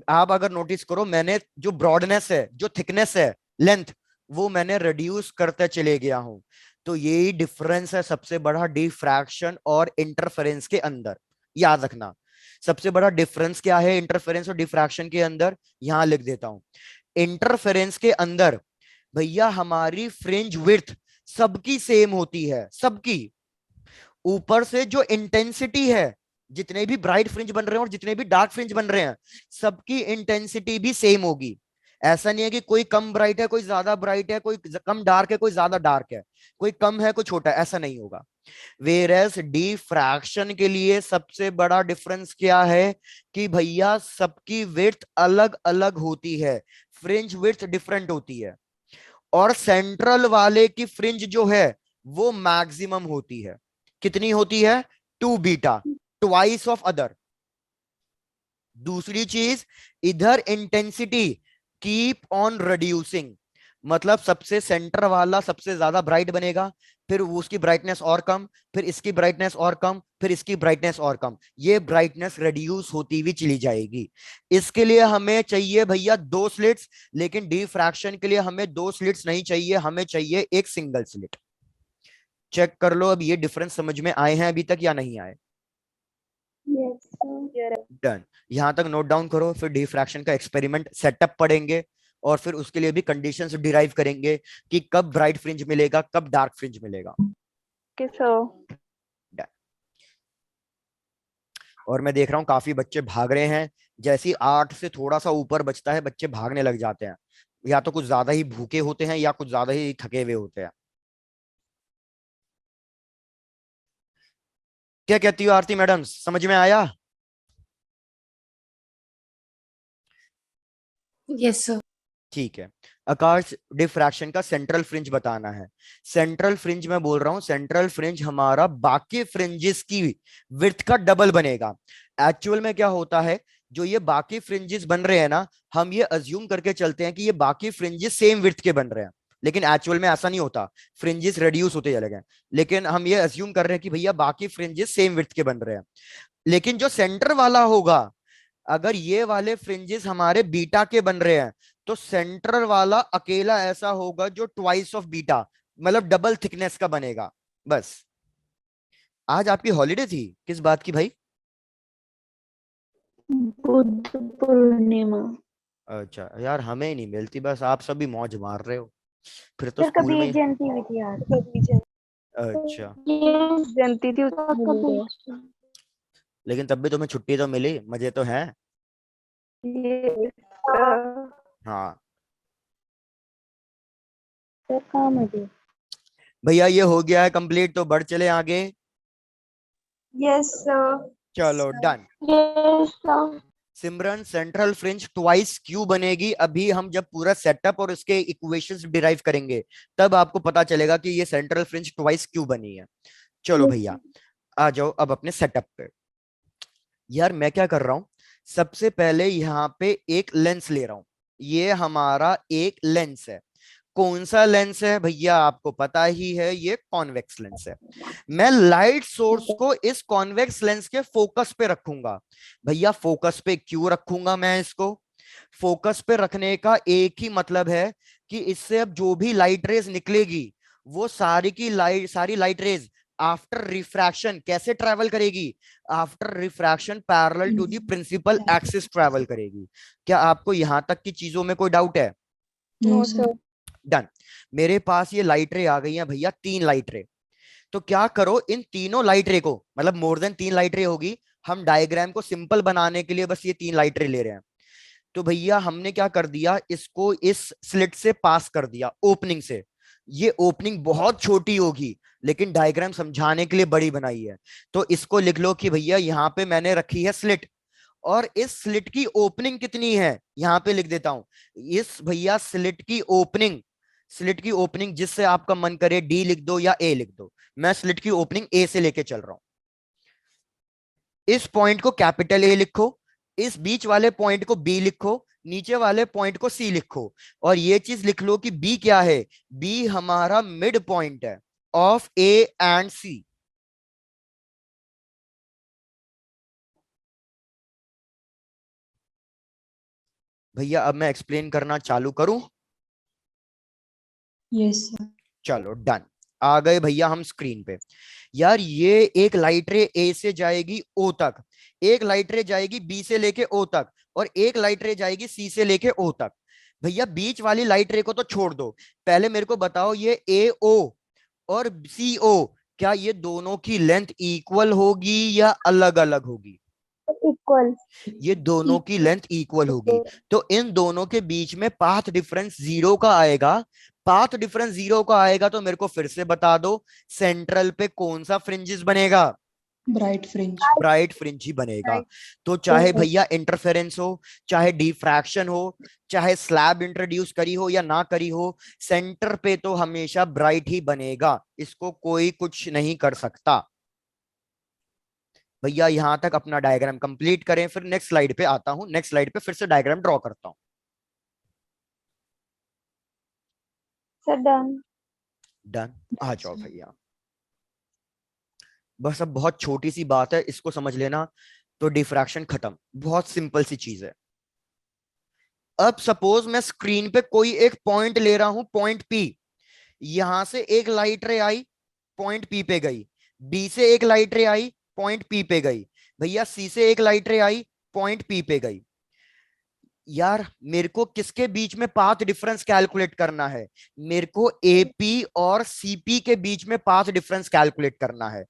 आप अगर नोटिस करो, मैंने जो ब्रॉडनेस है, जो थिकनेस है, लेंथ, वो मैंने रिड्यूस करते चले गया हूं। तो यही डिफरेंस है सबसे बड़ा डिफ्रैक्शन और इंटरफेरेंस के अंदर। याद रखना सबसे बड़ा डिफरेंस क्या है इंटरफेरेंस और डिफ्रैक्शन के अंदर, यहां लिख देता हूं। इंटरफेरेंस के अंदर भैया हमारी फ्रिंज विड्थ सबकी सेम होती है, सबकी। ऊपर से जो इंटेंसिटी है, जितने भी ब्राइट फ्रिंज बन रहे हैं और जितने भी डार्क फ्रिंज बन रहे हैं, सबकी इंटेंसिटी भी सेम होगी। ऐसा नहीं है कि कोई कम ब्राइट है, कोई ज्यादा ब्राइट है, कोई कम डार्क है, कोई ज्यादा डार्क है, कोई कम है, कोई छोटा है, ऐसा नहीं होगा। वेरएस डिफ्रैक्शन के लिए सबसे बड़ा डिफरेंस क्या है कि भैया सबकी विड्थ अलग अलग होती है, फ्रिंज विड्थ डिफरेंट होती है, और सेंट्रल वाले की फ्रिंज जो है वो मैक्सिमम होती है। कितनी होती है? 2 बीटा, ट्वाइस ऑफ अदर। दूसरी चीज, इधर इंटेंसिटी कीप ऑन रिड्यूसिंग, मतलब सबसे सेंटर वाला सबसे ज्यादा ब्राइट बनेगा, फिर वो उसकी ब्राइटनेस और कम, फिर इसकी ब्राइटनेस और कम, फिर इसकी ब्राइटनेस और कम, ये ब्राइटनेस रिड्यूस होती हुई चली जाएगी। इसके लिए हमें चाहिए भैया 2 स्लिट्स, लेकिन डिफ्रैक्शन के लिए हमें 2 स्लिट्स नहीं चाहिए, हमें चाहिए एक सिंगल स्लिट। चेक कर लो अब ये डिफरेंस समझ में आए हैं अभी तक या नहीं आए? Yes, sir. डन। यहां तक नोट डाउन करो, फिर डिफ्रैक्शन का एक्सपेरिमेंट सेटअप पढ़ेंगे, और फिर उसके लिए भी कंडीशंस डिराइव करेंगे कि कब ब्राइट फ्रिंज मिलेगा, कब डार्क फ्रिंज मिलेगा। Okay, sir. Done। और मैं देख रहा हूँ काफी बच्चे भाग रहे हैं, जैसे ही 8 से थोड़ा सा ऊपर बचता है बच्चे भागने लग जाते हैं, या तो कुछ ज्यादा ही भूखे होते हैं या कुछ ज्यादा ही थके हुए होते हैं। क्या कहती हो आरती मैडम, समझ में आया? Yes, sir. ठीक है। आकाश, डिफ्रैक्शन का सेंट्रल फ्रिंज बताना है। सेंट्रल फ्रिंज मैं बोल रहा हूं, सेंट्रल फ्रिंज हमारा बाकी फ्रिंजेस की विड्थ का डबल बनेगा। एक्चुअल में क्या होता है, जो ये बाकी फ्रिंजेस बन रहे हैं ना, हम ये अज्यूम करके चलते हैं कि ये बाकी फ्रिंजेस सेम विड्थ के बन रहे हैं, लेकिन एक्चुअल में ऐसा नहीं होता, फ्रिंजेस रिड्यूस होते चले गए। लेकिन हम ये अज्यूम कर रहे हैं कि भैया बाकी फ्रिंजेस सेम विड्थ के बन रहे हैं, लेकिन जो सेंटर वाला होगा, अगर ये वाले फ्रिंजेस हमारे बीटा के बन रहे हैं, तो सेंटर वाला अकेला ऐसा होगा जो ट्वाइस ऑफ बीटा, मतलब डबल थिकनेस का बनेगा। बस। आज आपकी हॉलीडे थी, किस बात की भाई? बुद्ध पूर्णिमा। अच्छा यार, हमें ही नहीं मिलती, बस आप सभी मौज मार रहे हो। फिर तो सर स्कूल कभी में। एक जयंती हुई थी यार, कभी जयंती। अच्छा, जयंती थी उसका। लेकिन तब भी तुम्हें छुट्टी तो मिली, मजे तो हैं। ये हाँ सर काम है जी। भैया, ये हो गया है कंप्लीट, तो बढ़ चले आगे। Yes sir. चलो done. Yes sir. Simran, central fringe twice क्यों बनेगी, अभी हम जब पूरा सेटअप और इसके इक्वेशंस डिराइव करेंगे तब आपको पता चलेगा कि ये सेंट्रल फ्रिंज ट्वाइस क्यों बनी है। चलो भैया, आ जाओ अब अपने सेटअप पे। यार मैं क्या कर रहा हूं, सबसे पहले यहाँ पे एक लेंस ले रहा हूं। ये हमारा एक लेंस है। कौन सा लेंस है भैया, आपको पता ही है, ये कॉन्वेक्स लेंस है। मैं लाइट सोर्स को इस कॉन्वेक्स लेंस के फोकस पे रखूंगा। भैया फोकस पे क्यों रखूंगा मैं इसको? फोकस पे रखने का एक ही मतलब है कि इससे अब जो भी लाइट रेज निकलेगी, वो सारी की लाइट, सारी लाइट रेज आफ्टर रिफ्रैक्शन कैसे ट्रेवल करेगी? After refraction parallel to the principal axis travel करेगी। क्या आपको यहां तक की चीजों में कोई डाउट है? No, no sir. Sir. Done. मेरे पास ये लाइट रे आ गई हैं भैया, 3 लाइट रे। तो क्या करो, इन तीनों लाइट रे को, मतलब मोर देन 3 लाइट रे होगी, हम डायग्राम को सिंपल बनाने के लिए बस ये 3 लाइट रे ले रहे हैं। तो भैया हमने क्या कर दिया, इसको इस स्लिट से पास कर दिया, ओपनिंग से। ये ओपनिंग बहुत छोटी होगी, लेकिन डायग्राम समझाने के लिए बड़ी बनाई है। तो इसको लिख लो कि भैया यहाँ पे मैंने रखी है स्लिट, और इस स्लिट की ओपनिंग कितनी है, यहां पे लिख देता हूं। इस भैया स्लिट की ओपनिंग, स्लिट की ओपनिंग जिससे आपका मन करे डी लिख दो या ए लिख दो, मैं स्लिट की ओपनिंग ए से लेके चल रहा हूं। इस पॉइंट को कैपिटल ए लिखो, इस बीच वाले पॉइंट को बी लिखो, नीचे वाले पॉइंट को सी लिखो, और ये चीज लिख लो कि बी क्या है, बी हमारा मिड पॉइंट है ऑफ ए एंड सी। भैया अब मैं एक्सप्लेन करना चालू करूं? Yes, sir. चलो डन। आ गए भैया हम स्क्रीन पे। यार ये एक लाइट रे ए से जाएगी ओ तक, एक लाइट रे जाएगी बी से लेके ओ तक, और एक लाइट रे जाएगी सी से लेके ओ तक। भैया बीच वाली लाइट रे को तो छोड़ दो, पहले मेरे को बताओ ये ए ओ और सी ओ, क्या ये दोनों की लेंथ इक्वल होगी या अलग अलग होगी? इक्वल। ये दोनों की लेंथ इक्वल होगी, तो इन दोनों के बीच में पाथ डिफरेंस 0 का आएगा। पाथ डिफरेंस 0 का आएगा तो मेरे को फिर से बता दो, सेंट्रल पे कौन सा फ्रिंजेस बनेगा? Bright fringe. ब्राइट फ्रिंज ही बनेगा। तो चाहे भैया इंटरफेरेंस हो, चाहे डिफ्रैक्शन हो, चाहे स्लैब इंट्रोड्यूस करी हो या ना करी हो, सेंटर पे तो हमेशा ब्राइट ही बनेगा, इसको कोई कुछ नहीं कर सकता। भैया यहां तक अपना डायग्राम कंप्लीट करें, फिर नेक्स्ट स्लाइड पे आता हूं, नेक्स्ट स्लाइड पे फिर से डायग्राम ड्रॉ करता हूं। Sir, done. डन। आ जाओ भैया। बस अब बहुत छोटी सी बात है, इसको समझ लेना तो डिफ्रैक्शन खत्म। बहुत सिंपल सी चीज है। अब सपोज मैं स्क्रीन पे कोई एक पॉइंट ले रहा हूं, पॉइंट पी। यहां से एक लाइट रे आई, पॉइंट पी पे गई। बी से एक लाइट रे आई, पॉइंट पी पे गई। भैया सी से एक लाइट रे आई, पॉइंट पी पे गई। यार मेरे को किसके बीच में पाथ डिफरेंस कैलकुलेट करना है? मेरे को एपी और सीपी के बीच में पाथ डिफरेंस कैलकुलेट करना है।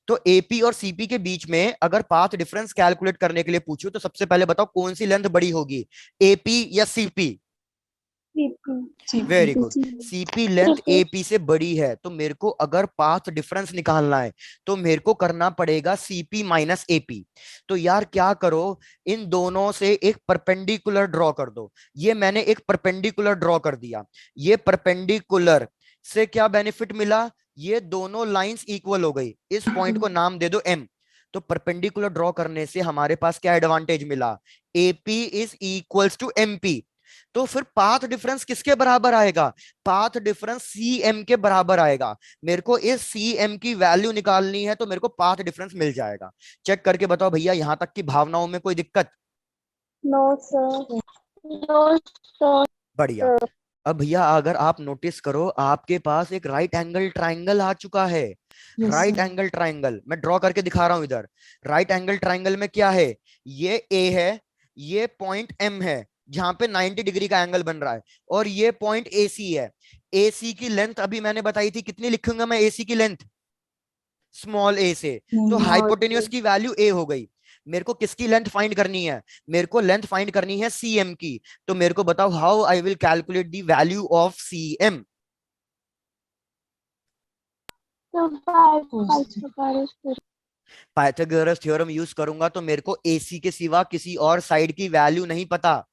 तो एपी और सीपी के बीच में अगर पाथ डिफरेंस कैलकुलेट करने के लिए पूछूं तो सबसे पहले बताओ कौन सी लेंथ बड़ी होगी, एपी या CP? CP. Very good. CP. CP length AP से बड़ी है, तो मेरे को अगर पाथ डिफरेंस निकालना है तो मेरे को करना पड़ेगा सीपी माइनस एपी। तो यार क्या करो, इन दोनों से एक परपेंडिकुलर ड्रॉ कर दो। ये मैंने एक परपेंडिकुलर ड्रॉ कर दिया। ये परपेंडिकुलर से क्या बेनिफिट मिला? ये दोनों लाइंस इक्वल हो गई। इस पॉइंट को नाम दे दो एम। तो परपेंडिकुलर ड्रॉ करने से हमारे पास क्या एडवांटेज मिला? AP is equals to MP. तो फिर पाथ डिफरेंस किसके बराबर आएगा? पाथ डिफरेंस सी एम के बराबर आएगा। मेरे को इस सी एम की वैल्यू निकालनी है तो मेरे को पाथ डिफरेंस मिल जाएगा। चेक करके बताओ भैया, यहां तक की भावनाओं में कोई दिक्कत? No, sir. No, sir. बढ़िया। अब भैया अगर आप नोटिस करो, आपके पास एक राइट एंगल ट्राइंगल आ चुका है। Yes, right sir. Angle triangle मैं ड्रॉ करके दिखा रहा हूं इधर। राइट एंगल ट्राइंगल में क्या है? ये ए है, ये पॉइंट एम है जहां पे 90 डिग्री का एंगल बन रहा है, और ये पॉइंट ए सी है। ए सी की लेंथ अभी मैंने बताई थी, कितनी लिखूंगा मैं ए सी की लेंथ? स्मॉल ए से। तो No, हाइपोटेन्यूज की वैल्यू ए हो गई। मेरे को किसकी लेंथ फाइंड करनी है? मेरे को लेंथ फाइंड करनी है सीएम की। तो मेरे को बताओ how I will calculate the value of CM? So, Pythagoras theorem use करूंगा तो मेरे को एसी के सिवा किसी और साइड की वैल्यू नहीं पता,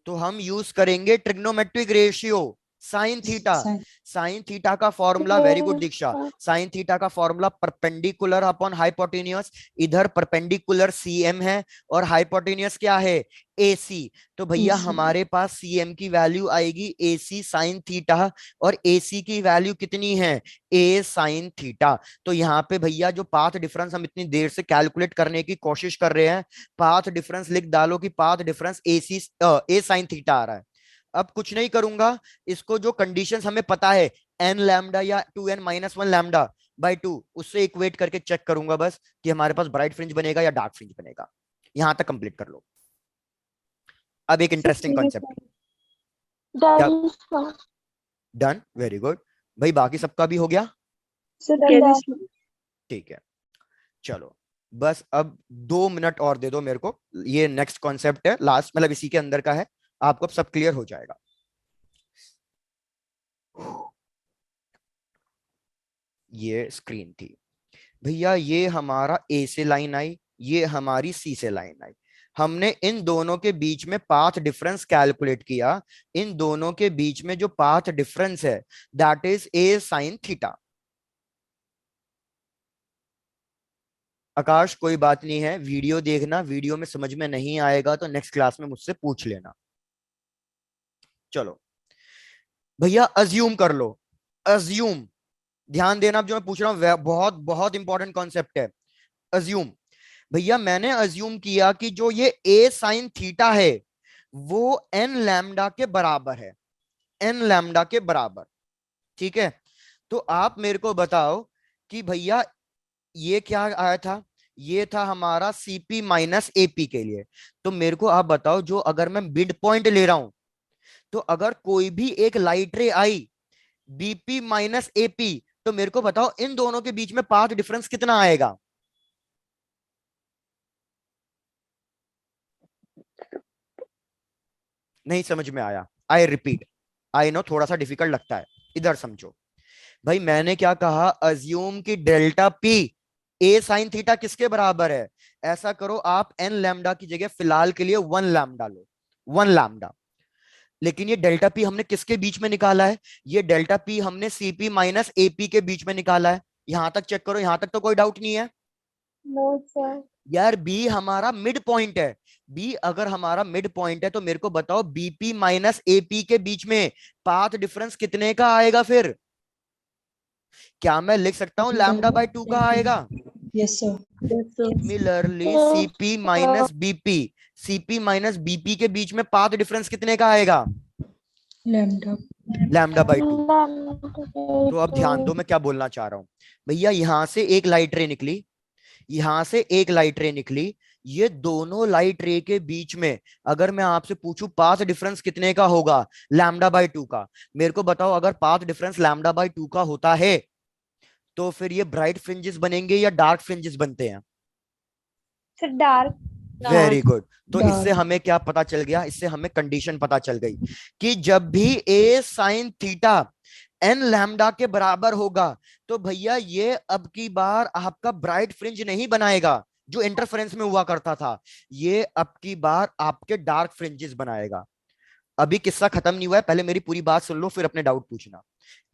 तो हम यूज करेंगे trigonometric ratio, sine theta. sir. Sine theta का फॉर्मूला, वेरी गुड दीक्षा, साइन थीटा का फॉर्मूला परपेंडिकुलर अपॉन हाइपोटेन्यूस। इधर परपेंडिकुलर सीएम है और हाइपोटेन्यूस क्या है? एसी। तो भैया AC. हमारे पास सीएम की वैल्यू आएगी एसी साइन थीटा, और एसी की वैल्यू कितनी है? ए साइन थीटा। तो यहाँ पे भैया जो पाथ डिफरेंस हम इतनी देर से कैलकुलेट करने की कोशिश कर रहे हैं, पाथ डिफरेंस लिख डालो कि पाथ डिफरेंस एसी ए साइन थीटा आ रहा है। अब कुछ नहीं करूंगा, इसको जो कंडीशंस हमें पता है, एन लैम्डा या 2n माइनस 1 लैम्डा बाई 2, उससे इक्वेट करके चेक करूंगा बस कि हमारे पास ब्राइट फ्रिंज बनेगा या डार्क फ्रिंज बनेगा। यहां तक कंप्लीट कर लो। अब एक इंटरेस्टिंग कॉन्सेप्ट। क्या? Done, sir. Done, very good. भाई बाकी सबका भी हो गया? Sir, done. ठीक है, चलो बस अब 2 मिनट और दे दो मेरे को। ये नेक्स्ट कॉन्सेप्ट है, लास्ट मतलब इसी के अंदर का है, आपको अब सब क्लियर हो जाएगा। ये स्क्रीन थी भैया, ये हमारा ए से लाइन आई, ये हमारी सी से लाइन आई। हमने इन दोनों के बीच में पाथ डिफरेंस कैलकुलेट किया। इन दोनों के बीच में जो पाथ डिफरेंस है that is A sine theta. Akash कोई बात नहीं है, वीडियो देखना, वीडियो में समझ में नहीं आएगा तो नेक्स्ट क्लास में मुझसे पूछ लेना। चलो भैया अज्यूम कर लो, अज्यूम, ध्यान देना अब जो मैं पूछ रहा हूं बहुत बहुत इंपॉर्टेंट कॉन्सेप्ट है। अज्यूम भैया, मैंने अज्यूम किया कि जो ये ए साइन थीटा है वो एन लैम्डा के बराबर है, एन लैम्डा के बराबर। ठीक है, तो आप मेरे को बताओ कि भैया ये क्या आया था? ये था हमारा सीपी माइनस एपी के लिए। तो मेरे को आप बताओ, जो अगर मैं मिड पॉइंट ले रहा हूं, तो अगर कोई भी एक लाइट रे आई बीपी माइनस एपी, तो मेरे को बताओ इन दोनों के बीच में पाथ डिफरेंस कितना आएगा? नहीं समझ में आया? आई रिपीट, आई नो थोड़ा सा डिफिकल्ट लगता है, इधर समझो। भाई मैंने क्या कहा? अज्यूम की delta P A sine theta किसके बराबर है? ऐसा करो, आप एन लैम्डा की जगह फिलहाल के लिए 1 लैम्डा लो, 1 लैम्डा। लेकिन ये डेल्टा पी हमने किसके बीच में निकाला है? ये डेल्टा पी हमने सीपी माइनस एपी के बीच में निकाला है। यहां तक चेक करो, यहां तक तो कोई डाउट नहीं है? No, sir. यार बी हमारा मिड पॉइंट है, बी अगर हमारा मिड पॉइंट है तो मेरे को बताओ बीपी माइनस एपी के बीच में पाथ डिफरेंस कितने का आएगा फिर? क्या मैं लिख सकता हूं लैम्डा बाय 2 का आएगा? Yes, sir. Similarly CP minus BP, CP minus BP के बीच में पाथ डिफरेंस कितने का आएगा? Lambda. Lambda by 2। तो अब ध्यान दो मैं क्या बोलना चाह रहा हूं। भैया यहां से एक लाइट रे निकली, यहां से एक लाइट रे निकली, ये दोनों लाइट रे के बीच में अगर मैं आपसे पूछूं पाथ डिफरेंस कितने का होगा? लैम्डा बाय 2 का। मेरे को बताओ अगर पाथ डिफरेंस लैम्डा बाय 2 का होता है तो फिर ये ब्राइट फ्रिंजेस बनेंगे या डार्क फ्रिंजेस बनते हैं? Sir dark. Very good. तो इससे Dark. हमें क्या पता चल गया? इससे हमें कंडीशन पता चल गई कि जब भी ए साइन थीटा एन लैम्डा के बराबर होगा तो भैया ये अब की बार आपका ब्राइट फ्रिंज नहीं बनाएगा जो इंटरफेरेंस में हुआ करता था, ये अब की बार आपके डार्क फ्रिंजेस बनाएगा। अभी किस्सा खत्म नहीं हुआ है, पहले मेरी पूरी बात सुन लो फिर अपने डाउट पूछना।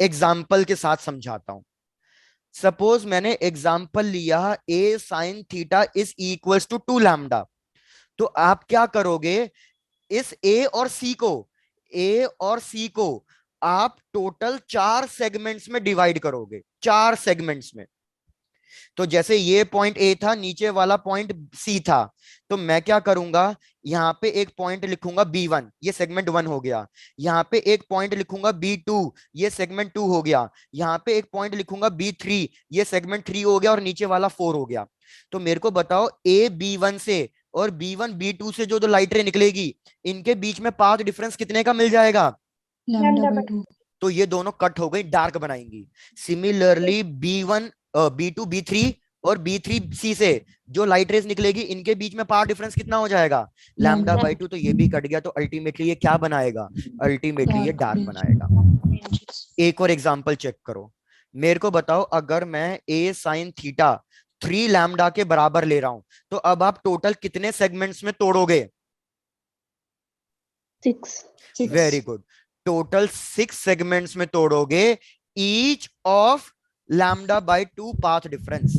एग्जाम्पल के साथ समझाता हूं। सपोज मैंने एग्जाम्पल लिया A sine theta is equals to 2 lambda, तो आप क्या करोगे? इस ए और सी को आप टोटल 4 सेगमेंट्स में डिवाइड करोगे, 4 सेगमेंट्स में। तो जैसे ये पॉइंट ए था, नीचे वाला पॉइंट सी था, तो मैं क्या करूंगा? यहां पे एक पॉइंट लिखूंगा B1, ये सेगमेंट 1 हो गया। यहां पे एक पॉइंट लिखूंगा B2, ये सेगमेंट 2 हो गया। यहां पे एक पॉइंट लिखूंगा B3, ये सेगमेंट 3 हो गया, और नीचे वाला 4 हो गया। तो मेरे को बताओ ए B1 से और B1 B2 से जो दो लाइट रे निकलेगी, इनके बीच में पाथ डिफरेंस कितने का मिल जाएगा? Lambda by 2. तो ये दोनों कट हो गई, डार्क बनाएंगी। सिमिलरली B1 B2 B3 और B3 C से जो लाइट रेज निकलेगी, इनके बीच में पावर डिफरेंस कितना हो जाएगा? Lambda by 2। तो ये भी कट गया, तो अल्टीमेटली ये क्या बनाएगा? अल्टीमेटली ये Dark डार्क fringe. बनाएगा। एक और एग्जांपल चेक करो। मेरे को बताओ अगर मैं ए साइन थीटा 3 लैम्डा के बराबर ले रहा हूं तो अब आप टोटल कितने सेगमेंट्स में तोड़ोगे? 6। Very good. टोटल 6 सेगमेंट्स में तोड़ोगे, each of lambda by 2 path difference.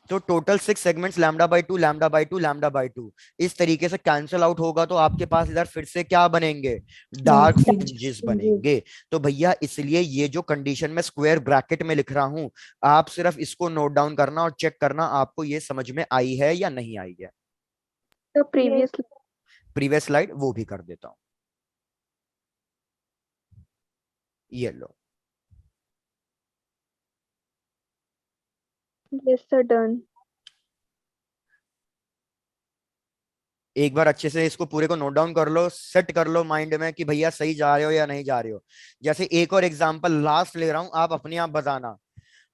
तो total 6 segments, lambda by 2 lambda by 2 lambda by 2, इस तरीके से कैंसिल आउट होगा। तो आपके पास इधर फिर से क्या बनेंगे? डार्क Dark फ्रिंजेस बनेंगे। तो भैया इसलिए ये जो कंडीशन में स्क्वायर ब्रैकेट में लिख रहा हूं, आप सिर्फ इसको नोट डाउन करना और चेक करना आपको ये समझ में आई है या नहीं आई है। तो प्रीवियस स्लाइड वो भी कर देता हूं, ये लो। Yes sir done. एक बार अच्छे से इसको पूरे को नोट डाउन कर लो, सेट कर लो माइंड में कि भैया सही जा रहे हो या नहीं जा रहे हो। जैसे एक और एग्जांपल लास्ट ले रहा हूं, आप अपने आप बताना।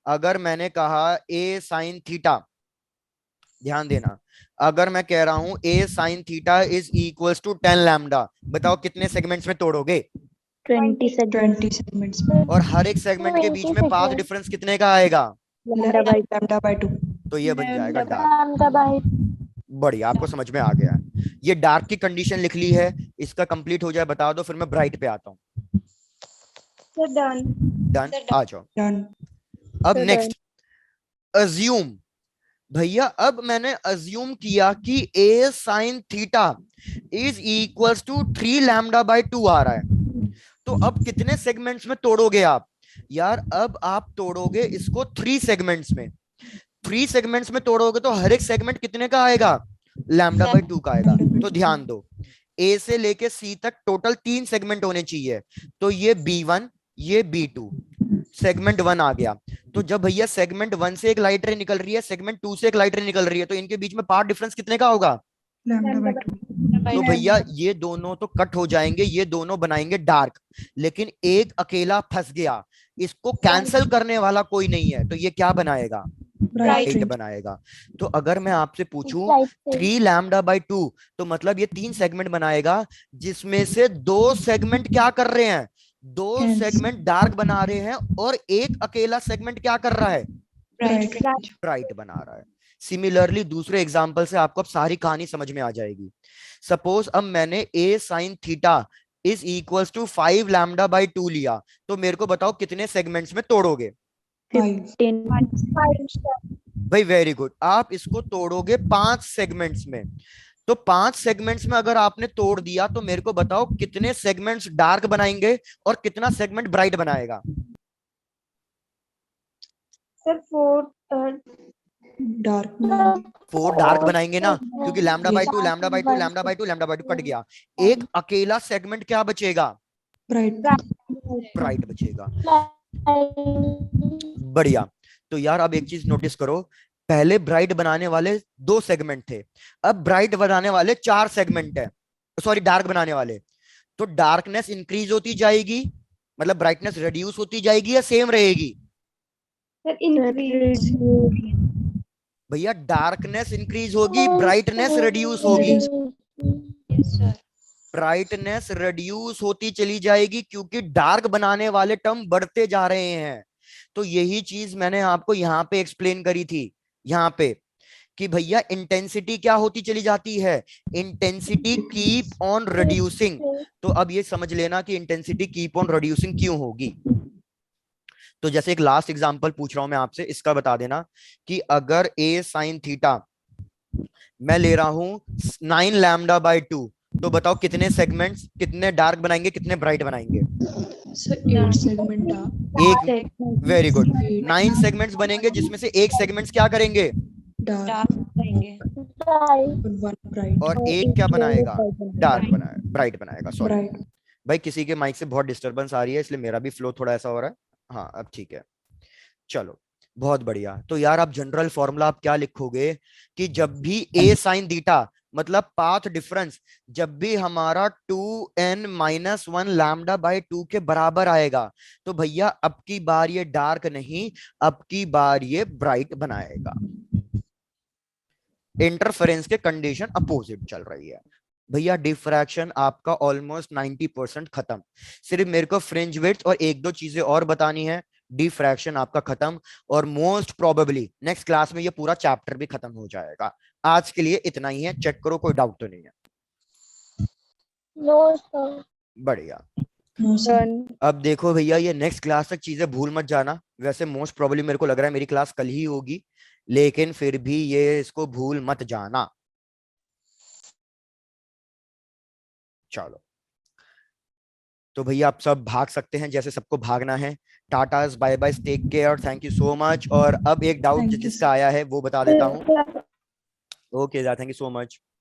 अगर मैंने कहा ए साइन थीटा, ध्यान देना, अगर मैं कह रहा हूं A sine theta is equals to 10 lambda, बताओ कितने सेगमेंट्स में तोड़ोगे? 20 20 segments. और हर एक सेगमेंट के बीच में पाथ डिफरेंस कितने का आएगा? Lambda by 2. तो ये बन जाएगा डार्क। बढ़िया, आपको समझ में आ गया है। ये डार्क की कंडीशन लिख ली है, इसका कंप्लीट हो जाए बता दो, फिर मैं ब्राइट पे आता हूँ। डन। डन, आ जाओ। Done. अब नेक्स्ट अज्यूम। भैया अब मैंने अज्यूम किया कि A sine theta is equals to 3 lambda by 2 आ रहा है। तो अब कितने सेगमेंट्स में तोड़ोगे आप? यार अब आप तोड़ोगे इसको 3 सेगमेंट्स में। 3 सेगमेंट्स में तोड़ोगे तो हर एक सेगमेंट कितने का आएगा? लैम्डा बाय 2 का आएगा। तो ध्यान दो, ए से लेके सी तक टोटल 3 सेगमेंट होने चाहिए। तो ये B1, ये B2, सेगमेंट 1 आ गया। तो जब भैया सेगमेंट 1 से एक लाइट रे निकल रही है, सेगमेंट 2 से एक लाइट रे निकल रही है, तो इनके बीच में पाथ डिफरेंस कितने का होगा? Lambda by 2. तो भैया ये दोनों तो कट हो जाएंगे, ये दोनों बनाएंगे डार्क, लेकिन एक अकेला फंस गया, इसको कैंसिल करने वाला कोई नहीं है, तो ये क्या बनाएगा? Bright bright fringe. बनाएगा। तो अगर मैं आपसे पूछूं 3 लैम्डा बाय 2, तो मतलब ये 3 सेगमेंट बनाएगा, जिसमें से 2 सेगमेंट क्या कर रहे हैं? 2 Hence. सेगमेंट डार्क बना रहे हैं, और एक अकेला सेगमेंट क्या कर रहा है? Bright fringe. ब्राइट बना रहा है। सिमिलरली दूसरे एग्जांपल से आपको अब सारी कहानी समझ में आ जाएगी। सपोज अब मैंने a sine theta is equals to 5 lambda by 2 लिया, तो मेरे को बताओ कितने सेगमेंट्स में तोड़ोगे? 5. भाई वेरी गुड। आप इसको तोड़ोगे 5 सेगमेंट्स में, तो 5 सेगमेंट्स में अगर आपने तोड़ दिया तो मेरे को बताओ कितने सेगमेंट्स डार्क बनाएंगे और कितना सेगमेंट ब्राइट बनाएगा। सर 4 डार्क बनाएंगे। 4 डार्क बनाएंगे ना, क्योंकि lambda by Yes. Two lambda by two lambda by two lambda by two cut गया। एक अकेला सेगमेंट क्या बचेगा, ब्राइट। ब्राइट बचेगा। बढ़िया। तो यार अब एक चीज नोटिस करो, पहले ब्राइट बनाने वाले 2 सेगमेंट थे, अब ब्राइट बनाने वाले 4 सेगमेंट है, सॉरी डार्क बनाने वाले। तो डार्कनेस इंक्रीज होती जाएगी, मतलब ब्राइटनेस रिड्यूस होती जाएगी या सेम रहेगी। Sir increase. भैया डार्कनेस इंक्रीज होगी, ब्राइटनेस रिड्यूस होगी। ब्राइटनेस रिड्यूस होती चली जाएगी क्योंकि डार्क बनाने वाले टर्म बढ़ते जा रहे हैं। तो यही चीज मैंने आपको यहाँ पे एक्सप्लेन करी थी, यहाँ पे, कि भैया इंटेंसिटी क्या होती चली जाती है, इंटेंसिटी कीप ऑन रिड्यूसिंग। तो अब ये समझ लेना कि इंटेंसिटी कीप ऑन रिड्यूसिंग क्यों होगी। तो जैसे एक लास्ट एग्जांपल पूछ रहा हूं मैं आपसे, इसका बता देना कि अगर ए साइन थीटा मैं ले रहा हूं 9 लैम्डा बाई 2, तो बताओ कितने सेगमेंट्स, कितने डार्क बनाएंगे कितने ब्राइट बनाएंगे। Sir 8 segment dark. एक, वेरी गुड। 9 सेगमेंट्स बनेंगे जिसमें से एक सेगमेंट्स क्या करेंगे, डार्क और 1 ब्राइट। और एक क्या बनाएगा, डार्क बनाएगा, ब्राइट बनाएगा। Sorry bright. भाई, किसी के माइक से बहुत डिस्टरबेंस आ रही है, इसलिए मेरा भी फ्लो थोड़ा ऐसा हो रहा है। हाँ अब ठीक है, चलो बहुत बढ़िया। तो यार आप जनरल फॉर्मूला आप क्या लिखोगे कि जब भी ए साइन थीटा मतलब पाथ डिफरेंस जब भी हमारा 2n-1 लैम्डा बाय 2 के बराबर आएगा, तो भैया अब की बार ये डार्क नहीं, अब की बार ये ब्राइट बनाएगा। इंटरफेरेंस के कंडीशन अपोजिट चल रही है। भैया डिफ्रैक्शन आपका ऑलमोस्ट 90% खत्म, सिर्फ मेरे को फ्रिंज विड्थ और एक दो चीजें और बतानी है, डिफ्रैक्शन आपका खत्म। और मोस्ट प्रोबेबली नेक्स्ट क्लास में ये पूरा चैप्टर भी खत्म हो जाएगा। आज के लिए इतना ही है, चेक करो कोई डाउट तो नहीं है। No sir. बढ़िया। No sir. अब देखो भैया, ये नेक्स्ट क्लास तक चीजें भूल मत जाना। वैसे मोस्ट प्रोबेबली मेरे को लग रहा है मेरी क्लास कल ही होगी, लेकिन फिर भी ये इसको भूल मत जाना। चलो तो भैया आप सब भाग सकते हैं जैसे सबको भागना है। टाटास, bye bye, take care, thank you so much. और अब एक डाउट Thank you, जिसका आया है वो बता देता हूँ। Sir okay, thank you so much.